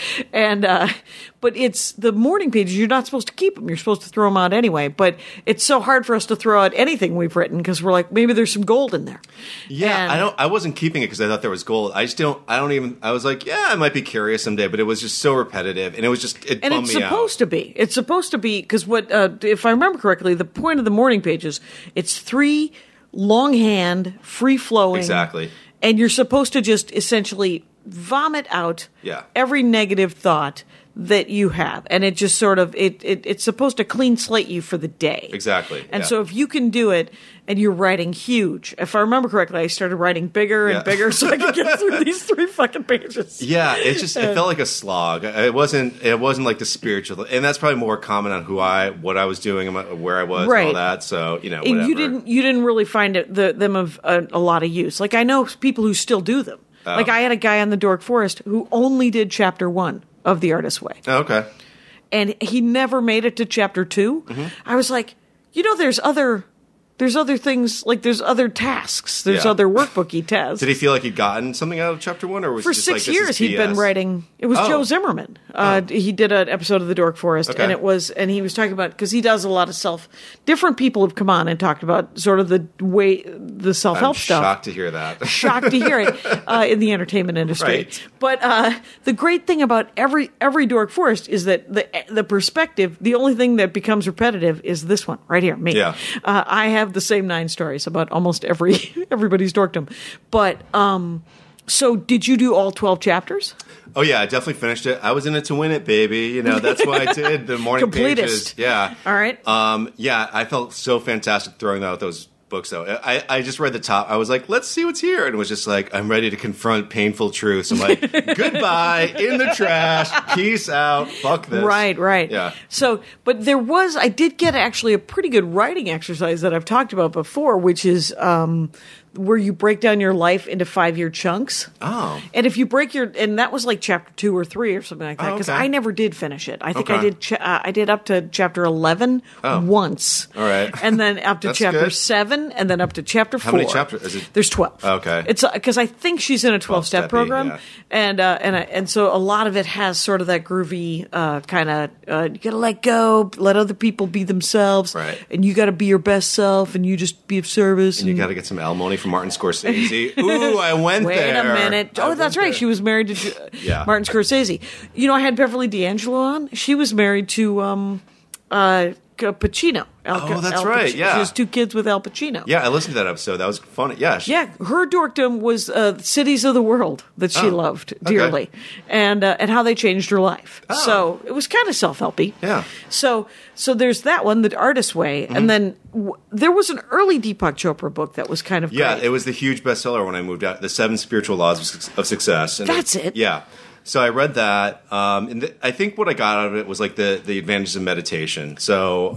Speaker 3: But it's the morning pages. You're not supposed to keep them. You're supposed to throw them out anyway. But it's so hard for us to throw out anything we've written because we're like, maybe there's some gold in there.
Speaker 4: Yeah, I wasn't keeping it because I thought there was gold. I was like, yeah, I might be curious someday, but it was just so repetitive, and it was just it bummed me out.
Speaker 3: And it's supposed to be. It's supposed to be because if I remember correctly, the point of the morning pages, it's 3 longhand, free flowing.
Speaker 4: Exactly.
Speaker 3: And you're supposed to just essentially vomit out every negative thought that you have, and it just sort of it's supposed to clean slate you for the day.
Speaker 4: Exactly.
Speaker 3: And so if you can do it, and you're writing huge. If I remember correctly, I started writing bigger and bigger so I could get through these 3 fucking pages.
Speaker 4: Yeah, it felt like a slog. It wasn't like the spiritual, and that's probably more common on what I was doing and where I was and all that. So whatever.
Speaker 3: And you didn't really find them of a lot of use. Like I know people who still do them.
Speaker 4: Oh.
Speaker 3: Like I had a guy on the Dork Forest who only did chapter 1 of The Artist's Way.
Speaker 4: Oh, okay.
Speaker 3: And he never made it to chapter 2. Mm-hmm. I was like, there's other things, like there's other tasks. There's other workbooky tasks.
Speaker 4: Did he feel like he'd gotten something out of chapter 1, or was
Speaker 3: for
Speaker 4: it just
Speaker 3: 6
Speaker 4: like,
Speaker 3: years he'd been writing? It was Joe Zimmerman. He did an episode of The Dork Forest, and he was talking about, because he does a lot of different people have come on and talked about sort of the self-help stuff.
Speaker 4: Shocked to hear that.
Speaker 3: Shocked to hear it in the entertainment industry.
Speaker 4: Right.
Speaker 3: But the great thing about every Dork Forest is that the perspective, the only thing that becomes repetitive is this one right here, me.
Speaker 4: Yeah.
Speaker 3: I have the same 9 stories about almost everybody's dorkdom. But so did you do all 12 chapters?
Speaker 4: Oh yeah, I definitely finished it. I was in it to win it, baby. That's why I did the morning pages. Yeah.
Speaker 3: All right.
Speaker 4: Yeah, I felt so fantastic throwing out those books though. I just read the top. I was like, let's see what's here, and it was just like, I'm ready to confront painful truths. I'm like, goodbye, in the trash, peace out, fuck this.
Speaker 3: Right.
Speaker 4: Yeah.
Speaker 3: So, but I did get actually a pretty good writing exercise that I've talked about before, which is where you break down your life into 5-year chunks.
Speaker 4: Oh.
Speaker 3: And if you and that was like chapter 2 or 3 or something like that, because I never did finish it. I think I did up to chapter 11 once.
Speaker 4: All right.
Speaker 3: And then up to chapter 7, and then up to chapter 4.
Speaker 4: How many chapters is it?
Speaker 3: There's 12.
Speaker 4: Okay.
Speaker 3: It's because I think she's in a 12-step program, and so a lot of it has sort of that groovy kind of you got to let go, let other people be themselves,
Speaker 4: right? And
Speaker 3: you got to be your best self, and you just be of service,
Speaker 4: and you got to get some alimony from Martin Scorsese. Ooh, I went there.
Speaker 3: Wait a minute. Oh, that's right. She was married to Martin Scorsese. I had Beverly D'Angelo on. She was married to Pacino.
Speaker 4: That's right. Yeah,
Speaker 3: she has 2 kids with Al Pacino.
Speaker 4: Yeah, I listened to that episode. That was funny. Yeah,
Speaker 3: her dorkdom was cities of the world that she loved dearly, and how they changed her life. Oh. So it was kind of self-helpy.
Speaker 4: Yeah.
Speaker 3: So there's that one, The Artist's Way, and then there was an early Deepak Chopra book that was kind of great.
Speaker 4: It was the huge bestseller when I moved out. The 7 Spiritual Laws of Success. And
Speaker 3: that's it.
Speaker 4: Yeah. So I read that, and I think what I got out of it was like the advantages of meditation. So,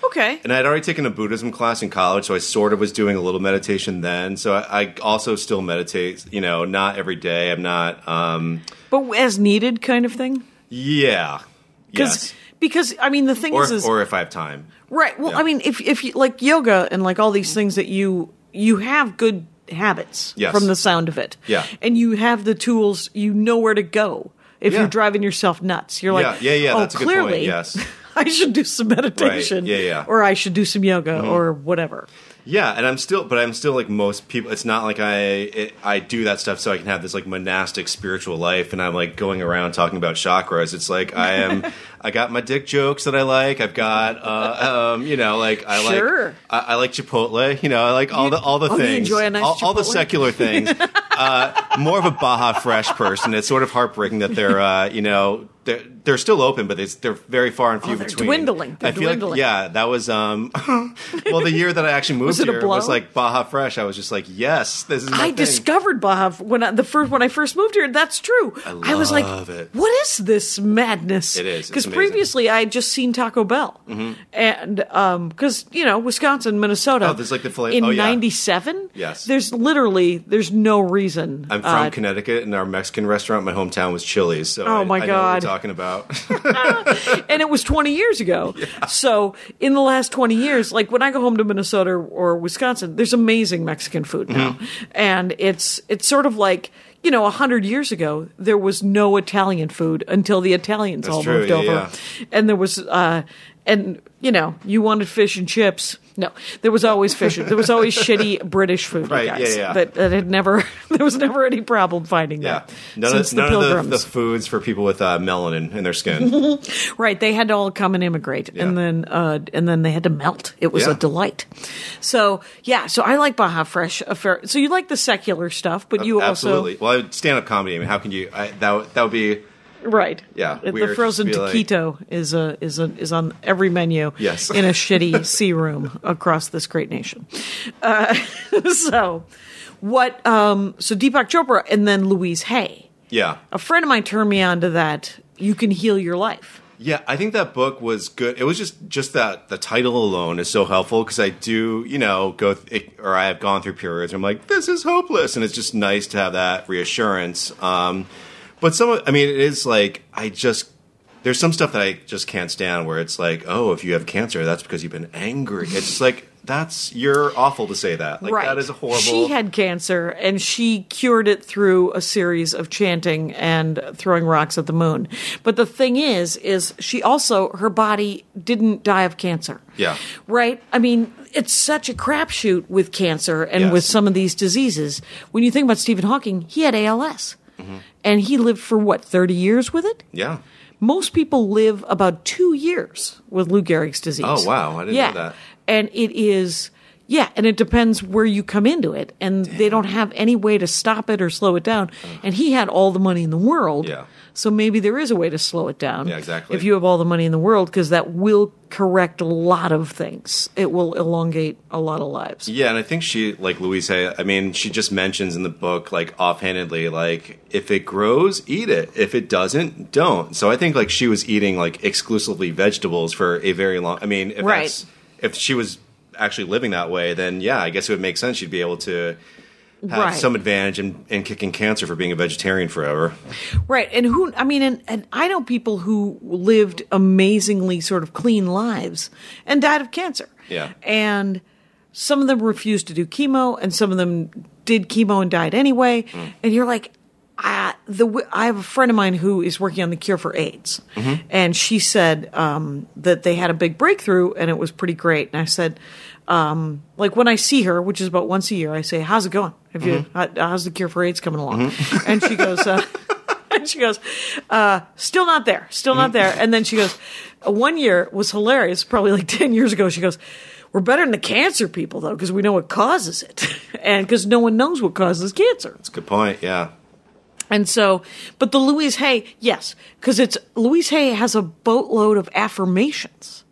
Speaker 3: okay.
Speaker 4: And I had already taken a Buddhism class in college, so I sort of was doing a little meditation then. So I also still meditate, not every day. I'm not,
Speaker 3: but as needed kind of thing.
Speaker 4: Yeah. Yes.
Speaker 3: Because I mean the thing is,
Speaker 4: or if I have time.
Speaker 3: Right. Well, I mean, if you like yoga and like all these things that you have good habits from the sound of it.
Speaker 4: Yeah.
Speaker 3: And you have the tools, you know where to go if you're driving yourself nuts. You're like,
Speaker 4: that's
Speaker 3: clearly,
Speaker 4: a good point. Yes.
Speaker 3: I should do some meditation.
Speaker 4: Right. Yeah.
Speaker 3: Or I should do some yoga or whatever.
Speaker 4: Yeah, and I'm still like most people. It's not like I do that stuff so I can have this like monastic spiritual life, and I'm like going around talking about chakras. It's like I got my dick jokes that I like. I've got I like Chipotle. I like all the things.
Speaker 3: You enjoy a nice
Speaker 4: all the secular things. More of a Baja Fresh person. It's sort of heartbreaking that they're still open, but they're very far and few between.
Speaker 3: Dwindling. They're dwindling.
Speaker 4: Like, that was well, the year that I actually moved here was like Baja Fresh. I was just like, yes, this is my thing.
Speaker 3: Discovered Baja when I first moved here. That's true. I was like,
Speaker 4: it.
Speaker 3: what is this madness?
Speaker 4: It is.
Speaker 3: Because previously I had just seen Taco Bell, and because Wisconsin, Minnesota.
Speaker 4: Oh, there's like the filet
Speaker 3: in '97.
Speaker 4: Yes.
Speaker 3: There's no reason.
Speaker 4: I'm from Connecticut, and our Mexican restaurant in my hometown was Chili's. So
Speaker 3: oh my
Speaker 4: I
Speaker 3: God.
Speaker 4: know what we're talking about.
Speaker 3: And it was 20 years ago. Yeah. So in the last 20 years, like when I go home to Minnesota or Wisconsin, there's amazing Mexican food now. And it's sort of like, 100 years ago, there was no Italian food until the Italians moved over.
Speaker 4: Yeah.
Speaker 3: And there was, you wanted fish and chips. No, there was always fish. There was always shitty British food,
Speaker 4: right?
Speaker 3: Guys,
Speaker 4: Yeah.
Speaker 3: That had never. There was never any problem finding that.
Speaker 4: None
Speaker 3: Since the
Speaker 4: of
Speaker 3: Pilgrims.
Speaker 4: the foods for people with melanin in their skin.
Speaker 3: Right, they had to all come and immigrate, and then they had to melt. It was a delight. So I like Baja Fresh. So you like the secular stuff, but you
Speaker 4: absolutely.
Speaker 3: also
Speaker 4: Well, stand-up comedy. I mean, how can you? That would be.
Speaker 3: Right.
Speaker 4: Yeah.
Speaker 3: The frozen taquito is on every menu.
Speaker 4: Yes.
Speaker 3: In a shitty C room across this great nation. So Deepak Chopra and then Louise Hay.
Speaker 4: Yeah.
Speaker 3: A friend of mine turned me on to that. You Can Heal Your Life.
Speaker 4: Yeah, I think that book was good. It was just that the title alone is so helpful because I do, I have gone through periods where I'm like, this is hopeless, and it's just nice to have that reassurance. But it is like there's some stuff that I just can't stand where it's like, oh, if you have cancer, that's because you've been angry. It's just like, you're awful to say that. Like,
Speaker 3: right.
Speaker 4: That is a horrible.
Speaker 3: She had cancer and she cured it through a series of chanting and throwing rocks at the moon. But the thing is she also, her body didn't die of cancer.
Speaker 4: Yeah.
Speaker 3: Right? I mean, it's such a crapshoot with cancer and with some of these diseases. When you think about Stephen Hawking, he had ALS. Mm-hmm. And he lived for 30 years with it?
Speaker 4: Yeah.
Speaker 3: Most people live about 2 years with Lou Gehrig's disease.
Speaker 4: Oh, wow. I didn't know that.
Speaker 3: And it is, and it depends where you come into it. And they don't have any way to stop it or slow it down. And he had all the money in the world.
Speaker 4: Yeah.
Speaker 3: So maybe there is a way to slow it down.
Speaker 4: Yeah, exactly.
Speaker 3: If you have all the money in the world, because that will correct a lot of things. It will elongate a lot of lives.
Speaker 4: Yeah, and I think she, like Louise Hay, I mean, she just mentions in the book, like, offhandedly, like, if it grows, eat it. If it doesn't, don't. So I think, like, she was eating, like, exclusively vegetables for a very long... I mean, if she was actually living that way, then, I guess it would make sense she'd be able to... have some advantage in kicking cancer for being a vegetarian forever.
Speaker 3: Right. And I know people who lived amazingly sort of clean lives and died of cancer.
Speaker 4: Yeah.
Speaker 3: And some of them refused to do chemo and some of them did chemo and died anyway. Mm. And you're like, I have a friend of mine who is working on the cure for AIDS. Mm-hmm. And she said that they had a big breakthrough and it was pretty great. And I said, when I see her, which is about once a year, I say, how's it going? How's the cure for AIDS coming along? Mm-hmm. And she goes, still not there. And then she goes, 1 year was hilarious, probably like 10 years ago. She goes, we're better than the cancer people though, because we know what causes it. And because no one knows what causes cancer.
Speaker 4: That's a good point. Yeah.
Speaker 3: And so, but the Louise Hay, yes, because Louise Hay has a boatload of affirmations.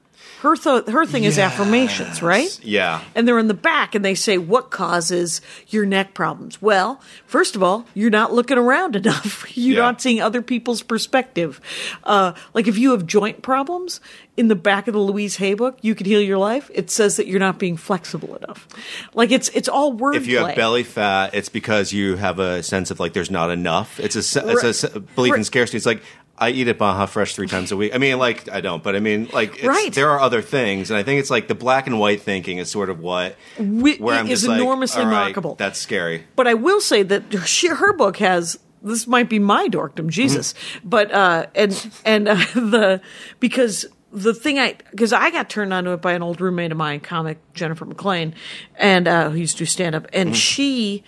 Speaker 3: Her thing is affirmations, right?
Speaker 4: Yeah.
Speaker 3: And they're in the back and they say, what causes your neck problems? Well, first of all, you're not looking around enough. You're not seeing other people's perspective. Like if you have joint problems, in the back of the Louise Hay book, You Can Heal Your Life, it says that you're not being flexible enough. Like it's all wordplay.
Speaker 4: If you have belly fat, it's because you have a sense of like there's not enough. It's a belief in scarcity. It's like, I eat at Baja Fresh 3 times a week. I mean, like, I don't, but I mean, like, there are other things. And I think it's like the black and white thinking is sort of where I'm just like,
Speaker 3: enormously
Speaker 4: all right,
Speaker 3: mockable.
Speaker 4: That's scary.
Speaker 3: But I will say that her book has, this might be my dorkdom, Jesus. Mm-hmm. But, because the thing because I got turned onto it by an old roommate of mine, comic Jennifer McLean, and who used to do stand up, and she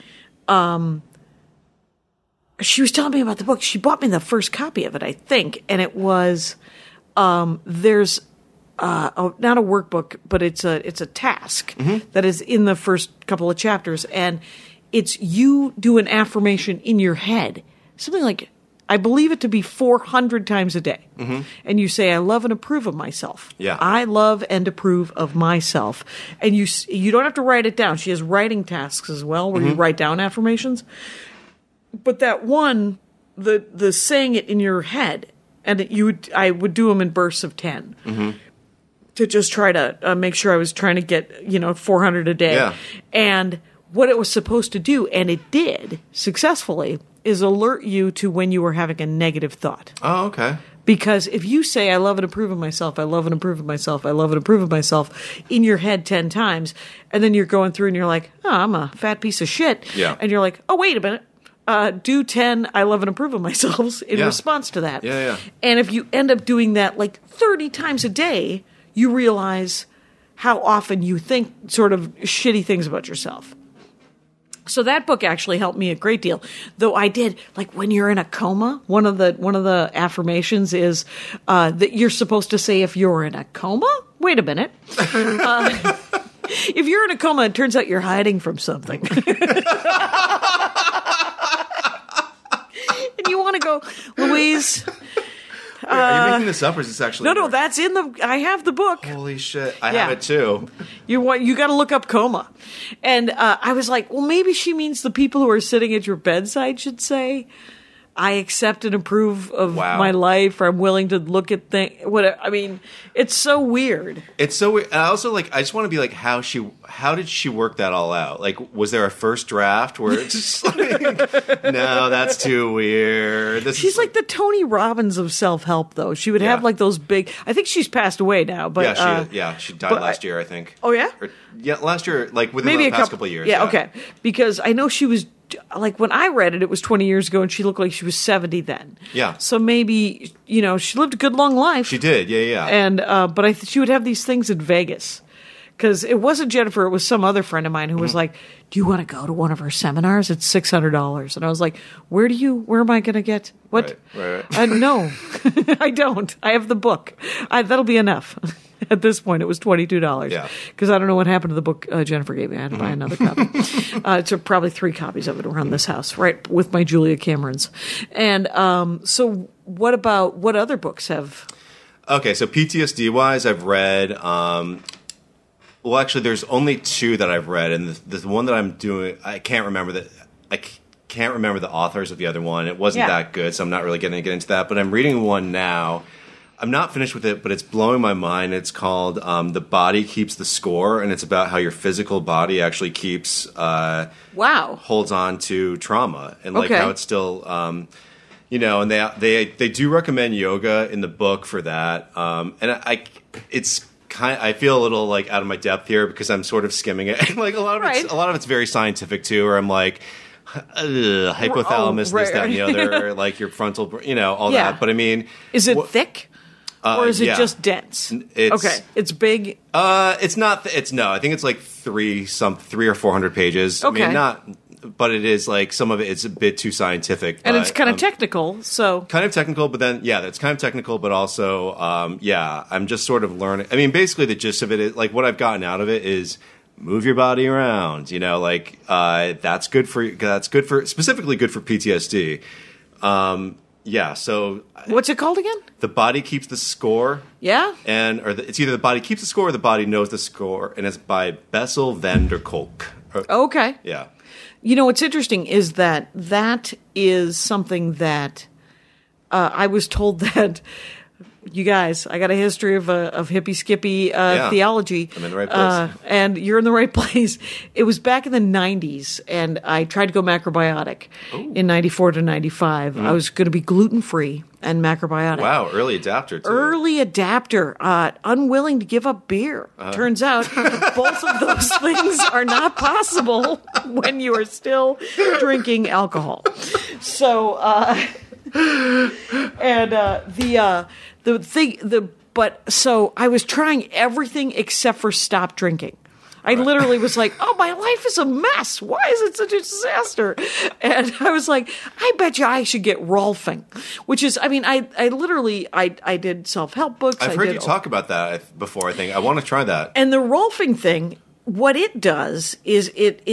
Speaker 3: was telling me about the book. She bought me the first copy of it, I think, and it was there's not a workbook, but it's a task that is in the first couple of chapters, and it's you do an affirmation in your head, something like, I believe it to be 400 times a day. And you say, I love and approve of myself.
Speaker 4: Yeah.
Speaker 3: I love and approve of myself. And you don't have to write it down. She has writing tasks as well where you write down affirmations. But that one, the saying it in your head, and I would do them in bursts of 10 to just try to make sure I was trying to get, 400 a day.
Speaker 4: Yeah.
Speaker 3: And what it was supposed to do, and it did successfully, is alert you to when you are having a negative thought.
Speaker 4: Oh, okay.
Speaker 3: Because if you say, I love and approve of myself, I love and approve of myself, I love and approve of myself, in your head 10 times, and then you're going through and you're like, oh, I'm a fat piece of shit.
Speaker 4: Yeah.
Speaker 3: And you're like, oh, wait a minute. Do 10 I love and approve of myself in response to that.
Speaker 4: Yeah.
Speaker 3: And if you end up doing that like 30 times a day, you realize how often you think sort of shitty things about yourself. So that book actually helped me a great deal. Though I did, like, when you're in a coma, one of the affirmations is that you're supposed to say if you're in a coma. Wait a minute. If you're in a coma, it turns out you're hiding from something. And you want to go, Louise.
Speaker 4: Wait, are you making this up, or is this actually?
Speaker 3: No, that's in I have the book.
Speaker 4: Holy shit, I have it too.
Speaker 3: You got to look up coma, and I was like, well, maybe she means the people who are sitting at your bedside should say, I accept and approve of my life, or I'm willing to look at things. Whatever. I mean, it's so weird.
Speaker 4: It's so weird. I also I just want to be like, how did she work that all out? Like, was there a first draft where it's just like, no, that's too weird.
Speaker 3: She's like the Tony Robbins of self-help, though. She would have like those big. I think she's passed away now, but
Speaker 4: she died last year, I think.
Speaker 3: Oh yeah,
Speaker 4: last year, like within
Speaker 3: maybe
Speaker 4: the past couple of years.
Speaker 3: Yeah, okay, because I know she was. Like, when I read it, it was 20 years ago, and she looked like she was 70 then.
Speaker 4: Yeah.
Speaker 3: So maybe, she lived a good long life.
Speaker 4: She did, yeah.
Speaker 3: And but she would have these things in Vegas. Because it wasn't Jennifer, it was some other friend of mine who was like, do you want to go to one of her seminars? It's $600. And I was like, where am I going to get? What?
Speaker 4: Right.
Speaker 3: No, I don't. I have the book. That'll be enough. At this point, it was $22.
Speaker 4: Yeah.
Speaker 3: Because I don't know what happened to the book Jennifer gave me. I had to buy another copy. So probably 3 copies of it around this house, right, with my Julia Camerons. And so what other books have...
Speaker 4: Okay, so PTSD-wise, I've read... well, actually, there's only 2 that I've read, and the one that I'm doing, I can't remember the authors of the other one. It wasn't that good, so I'm not really going to get into that. But I'm reading one now. I'm not finished with it, but it's blowing my mind. It's called "The Body Keeps the Score," and it's about how your physical body actually keeps holds on to trauma, and like how it's still and they do recommend yoga in the book for that. And I feel a little like out of my depth here because I'm sort of skimming it. Like a lot of it's very scientific too, where I'm like, hypothalamus, this, that, and the other, like your frontal, all that. But I mean,
Speaker 3: is it thick? Or is it just dense? It's big.
Speaker 4: It's not. No. I think it's like 300 or 400 pages.
Speaker 3: Okay.
Speaker 4: I mean, not. But it is like some of it's a bit too scientific.
Speaker 3: And it's kind of technical. So
Speaker 4: kind of technical, but then that's kind of technical, but also I'm just sort of learning. I mean, basically the gist of it is like what I've gotten out of it is move your body around. That's good for specifically good for PTSD. So
Speaker 3: what's it called again?
Speaker 4: The Body Keeps the Score.
Speaker 3: Yeah,
Speaker 4: it's either The Body Keeps the Score or The Body Knows the Score, and it's by Bessel van der Kolk.
Speaker 3: Okay.
Speaker 4: Yeah.
Speaker 3: What's interesting is that is something that I was told that. You guys, I got a history of hippie skippy theology.
Speaker 4: I'm in the right place.
Speaker 3: And you're in the right place. It was back in the 90s, and I tried to go macrobiotic in 94 to 95. I was going to be gluten-free and macrobiotic.
Speaker 4: Wow, early adapter, too.
Speaker 3: Early adapter. Unwilling to give up beer. Turns out both of those things are not possible when you are still drinking alcohol. So, the But so I was trying everything except for stop drinking. I literally was like, oh, my life is a mess. Why is it such a disaster? And I was like, I bet you I should get Rolfing, which is, I mean, I literally did self-help books.
Speaker 4: I've heard you talk about that before, I think. I want to try that.
Speaker 3: And the Rolfing thing, what it does is it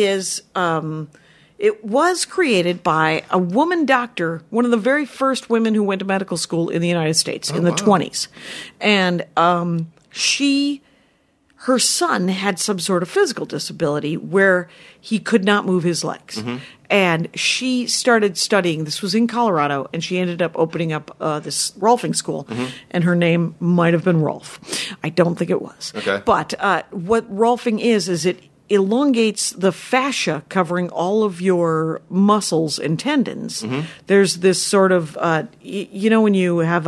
Speaker 3: was created by a woman doctor, one of the very first women who went to medical school in the United States in the 20s. And her son had some sort of physical disability where he could not move his legs. And she started studying. This was in Colorado, and she ended up opening up this Rolfing school. And her name might have been Rolf. I don't think it was.
Speaker 4: Okay.
Speaker 3: But what Rolfing is it elongates the fascia covering all of your muscles and tendons. There's this sort of, you know, when you have,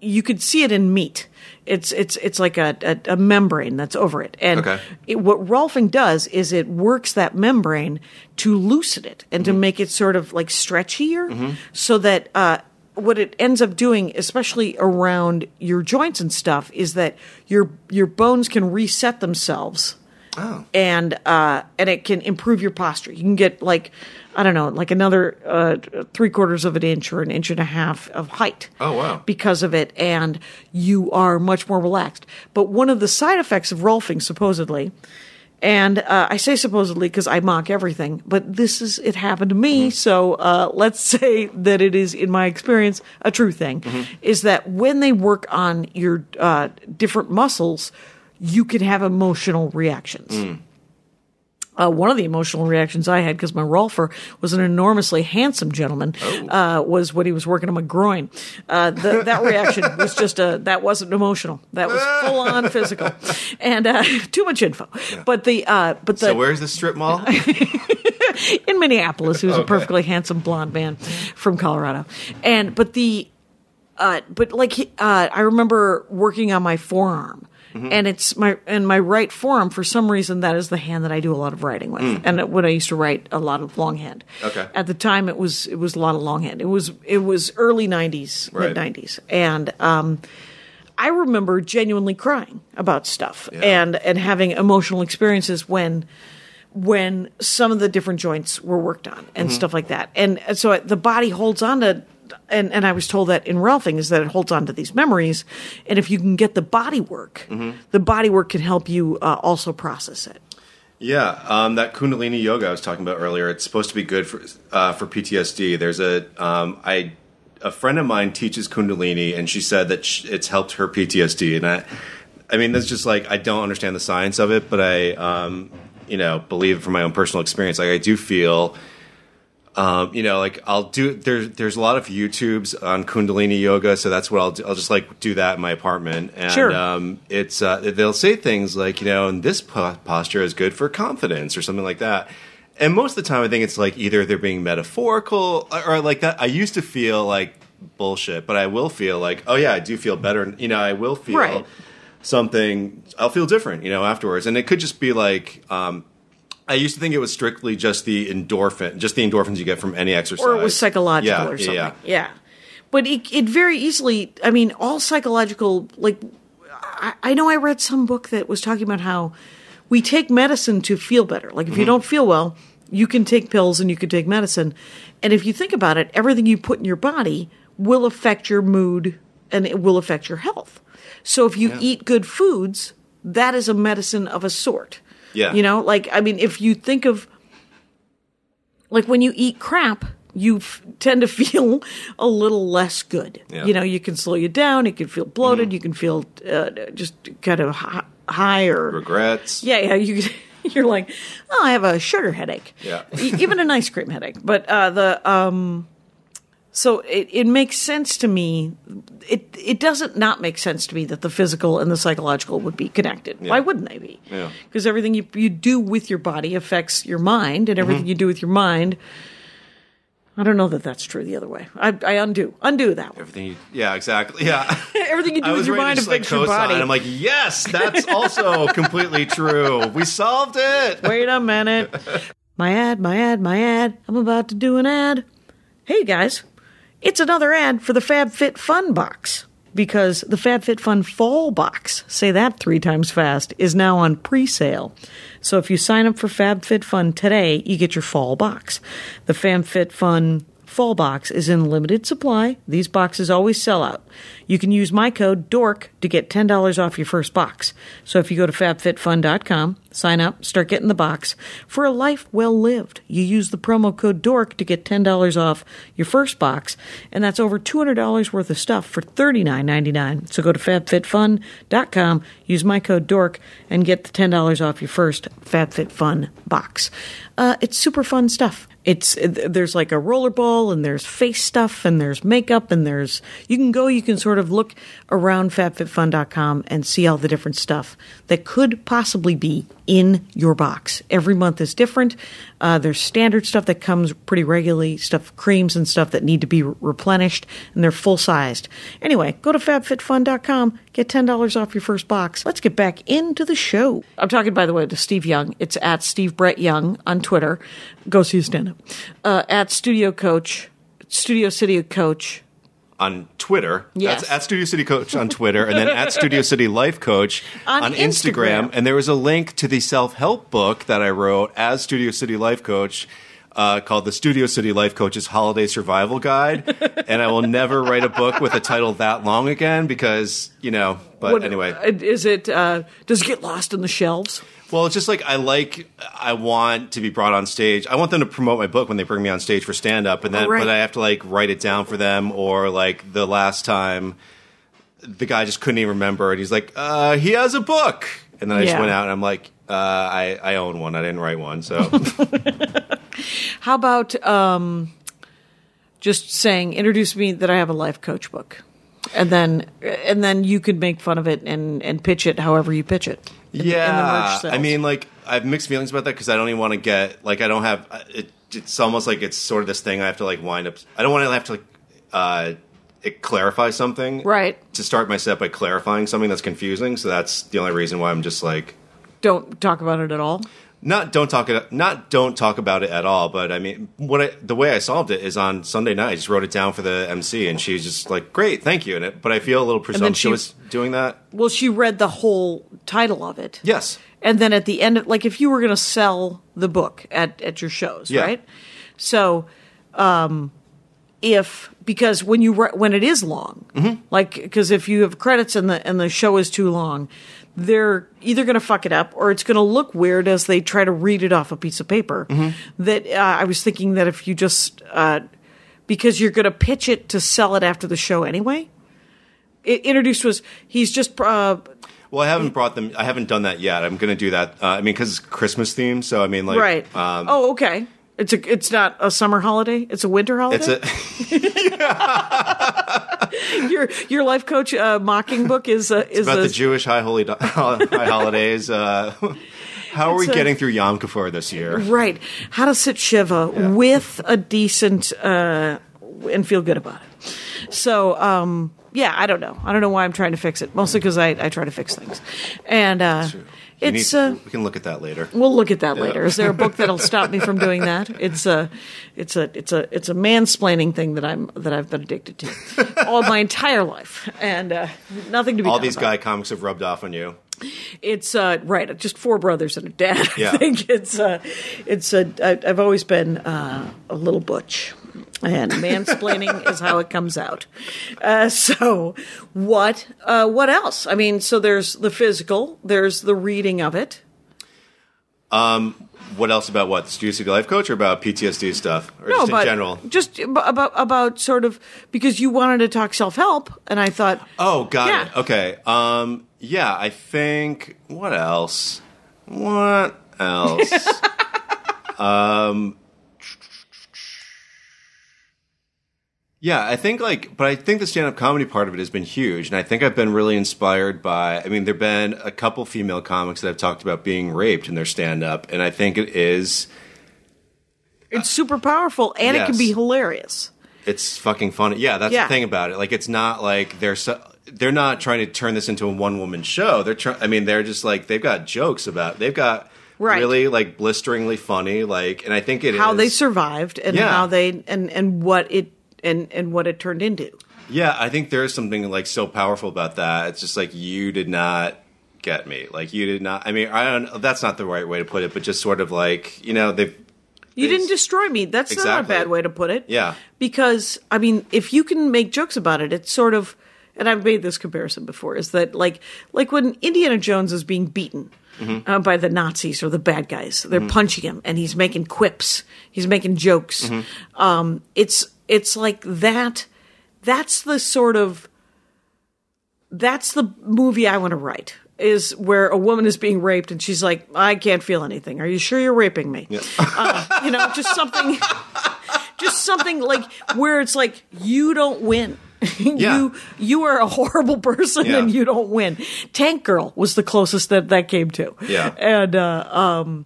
Speaker 3: you could see it in meat. It's like a membrane that's over it. And what Rolfing does is it works that membrane to loosen it and to make it sort of like stretchier so that what it ends up doing, especially around your joints and stuff, is that your bones can reset themselves. Oh. And it can improve your posture. You can get like, I don't know, like another 3/4 of an inch or an inch and a half of height.
Speaker 4: Oh, wow.
Speaker 3: Because of it. And you are much more relaxed. But one of the side effects of Rolfing, supposedly, and I say supposedly because I mock everything, but it happened to me. So let's say that it is, in my experience, a true thing, is that when they work on your different muscles, you can have emotional reactions. One of the emotional reactions I had, because my Rolfer was an enormously handsome gentleman, was when he was working on my groin. That reaction was just that wasn't emotional. That was full on physical, and too much info. Yeah. But
Speaker 4: so where's the strip mall?
Speaker 3: In Minneapolis. He was a perfectly handsome blonde man from Colorado, I remember working on my forearm. And it's my right forearm, for some reason, that is the hand that I do a lot of writing with. And when I used to write a lot of longhand. Okay. At the time, it was a lot of longhand. It was early 90s, mid 90s. And I remember genuinely crying about stuff and having emotional experiences when some of the different joints were worked on and stuff like that. And so the body holds on to. And I was told that in Rolfing is that it holds on to these memories, and if you can get the body work can help you also process it.
Speaker 4: Yeah, that Kundalini Yoga I was talking about earlier, it's supposed to be good for PTSD. There's a friend of mine teaches Kundalini, and she said that it's helped her PTSD. And I mean, that's just like, I don't understand the science of it, but I believe from my own personal experience, like I do feel. Like I'll do, there's a lot of YouTubes on Kundalini Yoga. So that's what I'll do. I'll just like do that in my apartment. And, it's, they'll say things like, and this posture is good for confidence or something like that. And most of the time I think it's like either they're being metaphorical or like that. I used to feel like bullshit, but I will feel like, oh yeah, I do feel better. I will feel something, I'll feel different, afterwards. And it could just be like, I used to think it was strictly just the endorphins you get from any exercise.
Speaker 3: Or it was psychological or something. Yeah. But it very easily, I mean, all psychological, like, I know I read some book that was talking about how we take medicine to feel better. Like, if you don't feel well, you can take pills and you can take medicine. And if you think about it, everything you put in your body will affect your mood and it will affect your health. So if you eat good foods, that is a medicine of a sort. Yeah. Like, I mean, if you think of, like, when you eat crap, you tend to feel a little less good. Yeah. You can slow you down. You can feel bloated. You can feel just kind of high or...
Speaker 4: regrets.
Speaker 3: Yeah. You're like, oh, I have a sugar headache. Yeah. Even an ice cream headache. But so it makes sense to me. It doesn't not make sense to me that the physical and the psychological would be connected. Yeah. Why wouldn't they be? Yeah. Because everything you do with your body affects your mind, and everything you do with your mind. I don't know that that's true the other way. I undo that one.
Speaker 4: Yeah, exactly. Yeah.
Speaker 3: Everything you do with your mind affects your body.
Speaker 4: I'm like, yes, that's also completely true. We solved it.
Speaker 3: Wait a minute. My ad. I'm about to do an ad. Hey, guys. It's another ad for the FabFitFun box, because the FabFitFun Fall box, say that 3 times fast, is now on pre-sale. So if you sign up for FabFitFun today, you get your Fall box. The FabFitFun Fall box is in limited supply. These boxes always sell out. You can use my code DORK to get $10 off your first box. So if you go to fabfitfun.com, sign up, start getting the box. For a life well lived, you use the promo code DORK to get $10 off your first box, and that's over $200 worth of stuff for $39.99. So go to fabfitfun.com, use my code DORK, and get the $10 off your first FabFitFun box. It's super fun stuff. There's like a rollerball, and there's face stuff, and there's makeup, and you can sort of look around fabfitfun.com and see all the different stuff that could possibly be in your box. Every month is different. There's standard stuff that comes pretty regularly, creams and stuff that need to be replenished, and they're full-sized. Anyway, go to fabfitfun.com, get $10 off your first box. Let's get back into the show. I'm talking, by the way, to Steve Young. It's at Steve Brett Young on Twitter. Go see his stand-up. At Studio City Coach.
Speaker 4: On Twitter.
Speaker 3: Yes.
Speaker 4: That's at Studio City Coach on Twitter, and then at Studio City Life Coach on Instagram. And there was a link to the self-help book that I wrote as Studio City Life Coach called The Studio City Life Coach's Holiday Survival Guide. And I will never write a book with a title that long again because, anyway.
Speaker 3: Is it, does it get lost in the shelves?
Speaker 4: Well, it's just like I want to be brought on stage. I want them to promote my book when they bring me on stage for stand-up, and then but I have to write it down for them. Or the last time, the guy just couldn't even remember, and he's like, "He has a book," and then I just went out and I'm like, "I own one. I didn't write one." So,
Speaker 3: how about just saying, introduce me that I have a life coach book, and then you could make fun of it and pitch it however you pitch it. In the merch sales.
Speaker 4: I mean, I have mixed feelings about that because I don't even want to get I don't have it. It's almost like it's sort of this thing I have to wind up. I don't want to have to clarify something,
Speaker 3: right? To
Speaker 4: start my set by clarifying something that's confusing. So that's the only reason why I'm just
Speaker 3: don't talk about it at all.
Speaker 4: Not don't talk about it at all. But I mean, the way I solved it is on Sunday night. I just wrote it down for the MC, and she was just like, "Great, thank you." But I feel a little presumptuous doing that.
Speaker 3: Well, she read the whole title of it.
Speaker 4: Yes.
Speaker 3: And then at the end, if you were going to sell the book at your shows, right? So, because when it is long, because if you have credits and the show is too long, they're either going to fuck it up or it's going to look weird as they try to read it off a piece of paper. That I was thinking that if you just because you're going to pitch it to sell it after the show anyway. Introduced was he's just.
Speaker 4: Well, I haven't brought them. I haven't done that yet. I'm going to do that. because it's Christmas themed. So I mean,
Speaker 3: right. Okay. It's not a summer holiday. It's a winter holiday. Your life coach mocking book is about
Speaker 4: the Jewish high holidays. How are we getting through Yom Kippur this year?
Speaker 3: Right. How to sit Shiva with a decent and feel good about it. So, I don't know. I don't know why I'm trying to fix it. Mostly because I try to fix things. And we
Speaker 4: can look at that later.
Speaker 3: We'll look at that later. Is there a book that'll stop me from doing that? It's a mansplaining thing that I've been addicted to all my entire life, and nothing to be.
Speaker 4: All these guy comics have rubbed off on you.
Speaker 3: It's right. Just 4 brothers and a dad.
Speaker 4: Yeah.
Speaker 3: I think I've always been a little butch. And mansplaining is how it comes out. So what else? I mean, so there's the physical, there's the reading of it.
Speaker 4: What else about what? The Studio City Life Coach or about PTSD stuff? Or
Speaker 3: no,
Speaker 4: just in general?
Speaker 3: Just about sort of, because you wanted to talk self-help, and I thought...
Speaker 4: Oh, got it. Okay. I think... What else? Yeah, I think but I think the stand-up comedy part of it has been huge, and I think I've been really inspired by, there've been a couple female comics that have talked about being raped in their stand-up, and I think it's
Speaker 3: super powerful, and It can be hilarious.
Speaker 4: It's fucking funny. Yeah, that's the thing about it. It's not like they're not trying to turn this into a one-woman show. They're just they've got jokes about it. They've got really blisteringly funny, and I think how
Speaker 3: they survived, and how they and what it. and what it turned into.
Speaker 4: Yeah, I think there's something like so powerful about that. It's just like, you did not get me. Like, you did not. I mean, I don't. That's not the right way to put it, but just sort of like, you didn't
Speaker 3: destroy me. That's not a bad way to put it.
Speaker 4: Yeah.
Speaker 3: Because, I mean, if you can make jokes about it, it's sort of, and I've made this comparison before, is that like when Indiana Jones is being beaten by the Nazis or the bad guys, they're punching him, and he's making quips, he's making jokes. It's like that. That's the movie I want to write, is where a woman is being raped and she's like, I can't feel anything. Are you sure you're raping me? Yeah. Just something like where it's like, you don't win. You are a horrible person and you don't win. Tank Girl was the closest that came to.
Speaker 4: Yeah.
Speaker 3: And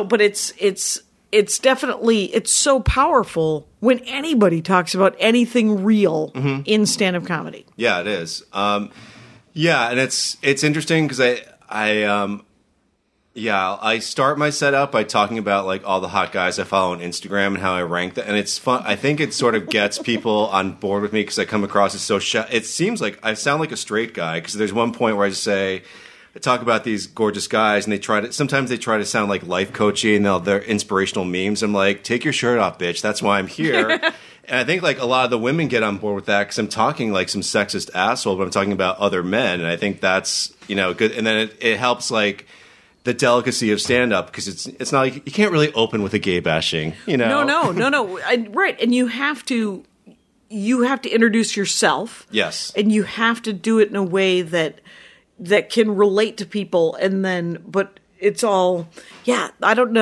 Speaker 3: but it's definitely, it's so powerful when anybody talks about anything real in stand-up comedy.
Speaker 4: Yeah, it is. And it's interesting because I start my setup by talking about like all the hot guys I follow on Instagram and how I rank them, and it's fun. I think it sort of gets people on board with me because I come across as so. It seems like I sound like a straight guy because there's one point where I just say, I talk about these gorgeous guys, and sometimes they try to sound like life coachy, and they're inspirational memes. I'm like, take your shirt off, bitch. That's why I'm here. And I think like a lot of the women get on board with that because I'm talking like some sexist asshole, but I'm talking about other men, and I think that's good. And then it helps like the delicacy of stand up because it's not like you can't really open with a gay bashing.
Speaker 3: No. Right, and you have to introduce yourself.
Speaker 4: Yes,
Speaker 3: and you have to do it in a way that can relate to people, but it's all, I don't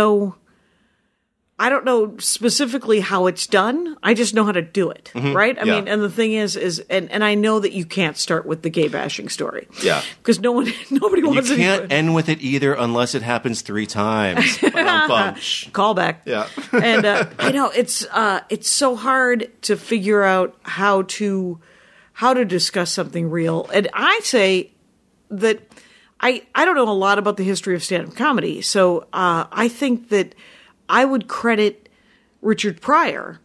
Speaker 3: know specifically how it's done. I just know how to do it, right? I mean, and the thing is and I know that you can't start with the gay bashing story.
Speaker 4: Yeah.
Speaker 3: Because nobody wants
Speaker 4: it. You can't
Speaker 3: anybody.
Speaker 4: end with it either unless it happens 3 times.
Speaker 3: Callback.
Speaker 4: Yeah.
Speaker 3: And I know it's so hard to figure out how to discuss something real. And I say that I don't know a lot about the history of stand-up comedy, so I think that I would credit Richard Pryor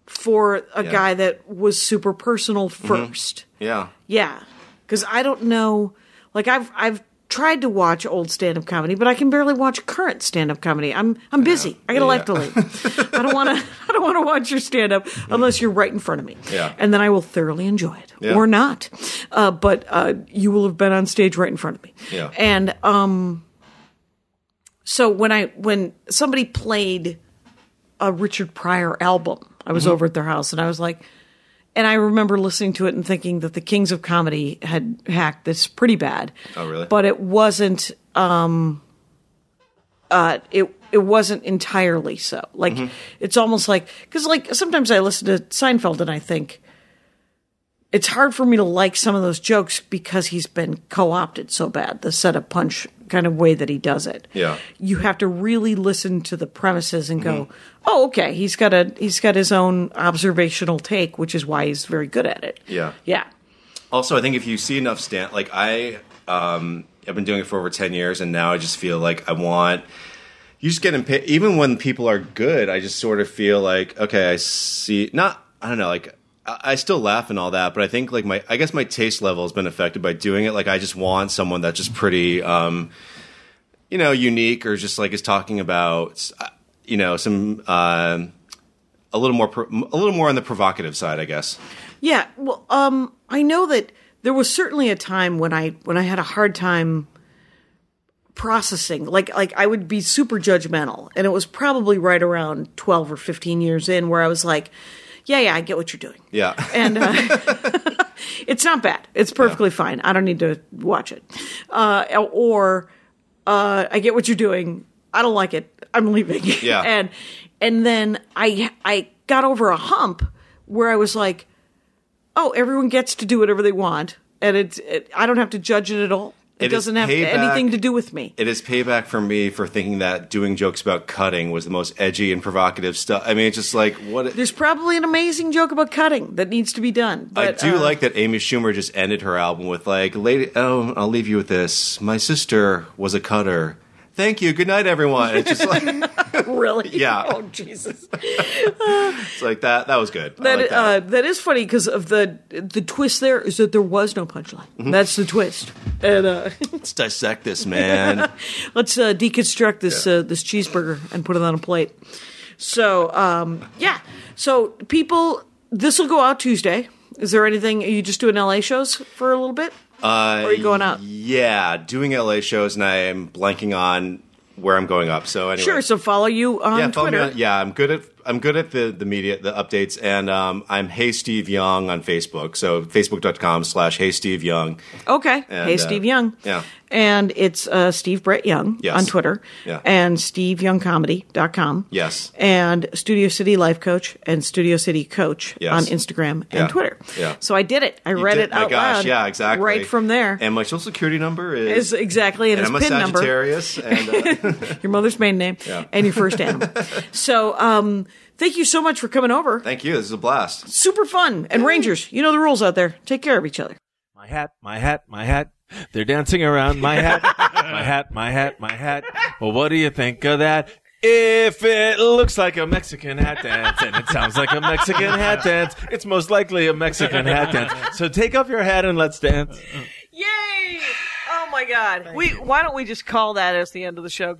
Speaker 3: for a guy that was super personal first.
Speaker 4: Yeah.
Speaker 3: Yeah. Because I don't know, like I've tried to watch old stand-up comedy, but I can barely watch current stand-up comedy. I'm busy. I got a life to live. I don't want to watch your stand-up unless you're right in front of me.
Speaker 4: Yeah.
Speaker 3: And then I will thoroughly enjoy it or not. But you will have been on stage right in front of me.
Speaker 4: Yeah.
Speaker 3: And so when somebody played a Richard Pryor album, I was over at their house and I was like, and I remember listening to it and thinking that the Kings of Comedy had hacked this pretty bad.
Speaker 4: Oh, really?
Speaker 3: But it wasn't. It wasn't entirely so. Like it's almost like, because like sometimes I listen to Seinfeld and I think it's hard for me to like some of those jokes because he's been co-opted so bad. The setup punch kind of way that he does it.
Speaker 4: Yeah.
Speaker 3: You have to really listen to the premises and go, oh, okay, he's got his own observational take, which is why he's very good at it.
Speaker 4: Yeah.
Speaker 3: Yeah.
Speaker 4: Also, I think if you see enough like I've been doing it for over 10 years, and now I just feel like you just get impatient. Even when people are good, I just sort of feel like, okay, I don't know, like I still laugh and all that, but I think like I guess my taste level has been affected by doing it. Like I just want someone that's just pretty, unique, or just like is talking about, some a little more on the provocative side, I guess. Yeah.
Speaker 3: Well, I know that there was certainly a time when I had a hard time processing. Like I would be super judgmental, and it was probably right around 12 or 15 years in where I was like, yeah, I get what you're doing.
Speaker 4: Yeah.
Speaker 3: And it's not bad. It's perfectly fine. I don't need to watch it. Or I get what you're doing. I don't like it. I'm leaving.
Speaker 4: Yeah.
Speaker 3: And then I got over a hump where I was like, oh, everyone gets to do whatever they want, and I don't have to judge it at all. It doesn't have anything to do with me.
Speaker 4: It is payback for me for thinking that doing jokes about cutting was the most edgy and provocative stuff. I mean, it's just like, what?
Speaker 3: There's probably an amazing joke about cutting that needs to be done. But,
Speaker 4: I do like that Amy Schumer just ended her album with like, I'll leave you with this. My sister was a cutter. thank you. Good night, everyone. It's just like,
Speaker 3: Really?
Speaker 4: Yeah.
Speaker 3: Oh, Jesus.
Speaker 4: it's like that. That was good. I
Speaker 3: That,
Speaker 4: like that.
Speaker 3: that is funny because of the twist there is that there was no punchline.
Speaker 4: Mm-hmm.
Speaker 3: That's the twist. And
Speaker 4: Let's dissect this, man.
Speaker 3: let's deconstruct this this cheeseburger and put it on a plate. So, yeah. So, people, this will go out Tuesday. Is there anything, are you just doing LA shows for a little bit? Or are you going out?
Speaker 4: Yeah, doing LA shows, and I am blanking on where I'm going up. So anyway,
Speaker 3: Sure. So follow you on
Speaker 4: follow me
Speaker 3: Twitter.
Speaker 4: on- I'm good at the media, the updates, and I'm Hey Steve Young on Facebook. So facebook.com/Hey Steve Young.
Speaker 3: Okay.
Speaker 4: And,
Speaker 3: Hey, Steve Young.
Speaker 4: yeah.
Speaker 3: And it's Steve Brett Young
Speaker 4: Yes.
Speaker 3: on Twitter.
Speaker 4: Yeah.
Speaker 3: And SteveYoungComedy.com.
Speaker 4: Yes.
Speaker 3: And Studio City Life Coach and Studio City Coach
Speaker 4: Yes.
Speaker 3: on Instagram and
Speaker 4: Yeah.
Speaker 3: Twitter.
Speaker 4: Yeah.
Speaker 3: So I did it. I read it out
Speaker 4: My gosh,
Speaker 3: loud.
Speaker 4: yeah, exactly.
Speaker 3: Right from there.
Speaker 4: And my social security number
Speaker 3: Is exactly, and
Speaker 4: and
Speaker 3: his
Speaker 4: I'm a
Speaker 3: PIN number.
Speaker 4: Sagittarius, and
Speaker 3: Your mother's maiden name.
Speaker 4: Yeah.
Speaker 3: And your first animal. So, thank you so much for coming over.
Speaker 4: thank you. This is a blast.
Speaker 3: Super fun. And Rangers, you know the rules out there. Take care of each other.
Speaker 5: My hat, my hat, my hat. They're dancing around my hat, my hat, my hat, my hat. Well, what do you think of that? If it looks like a Mexican hat dance and it sounds like a Mexican hat dance, it's most likely a Mexican hat dance. So take off your hat and let's dance.
Speaker 3: Yay! Oh my God. Why don't we just call that as the end of the show?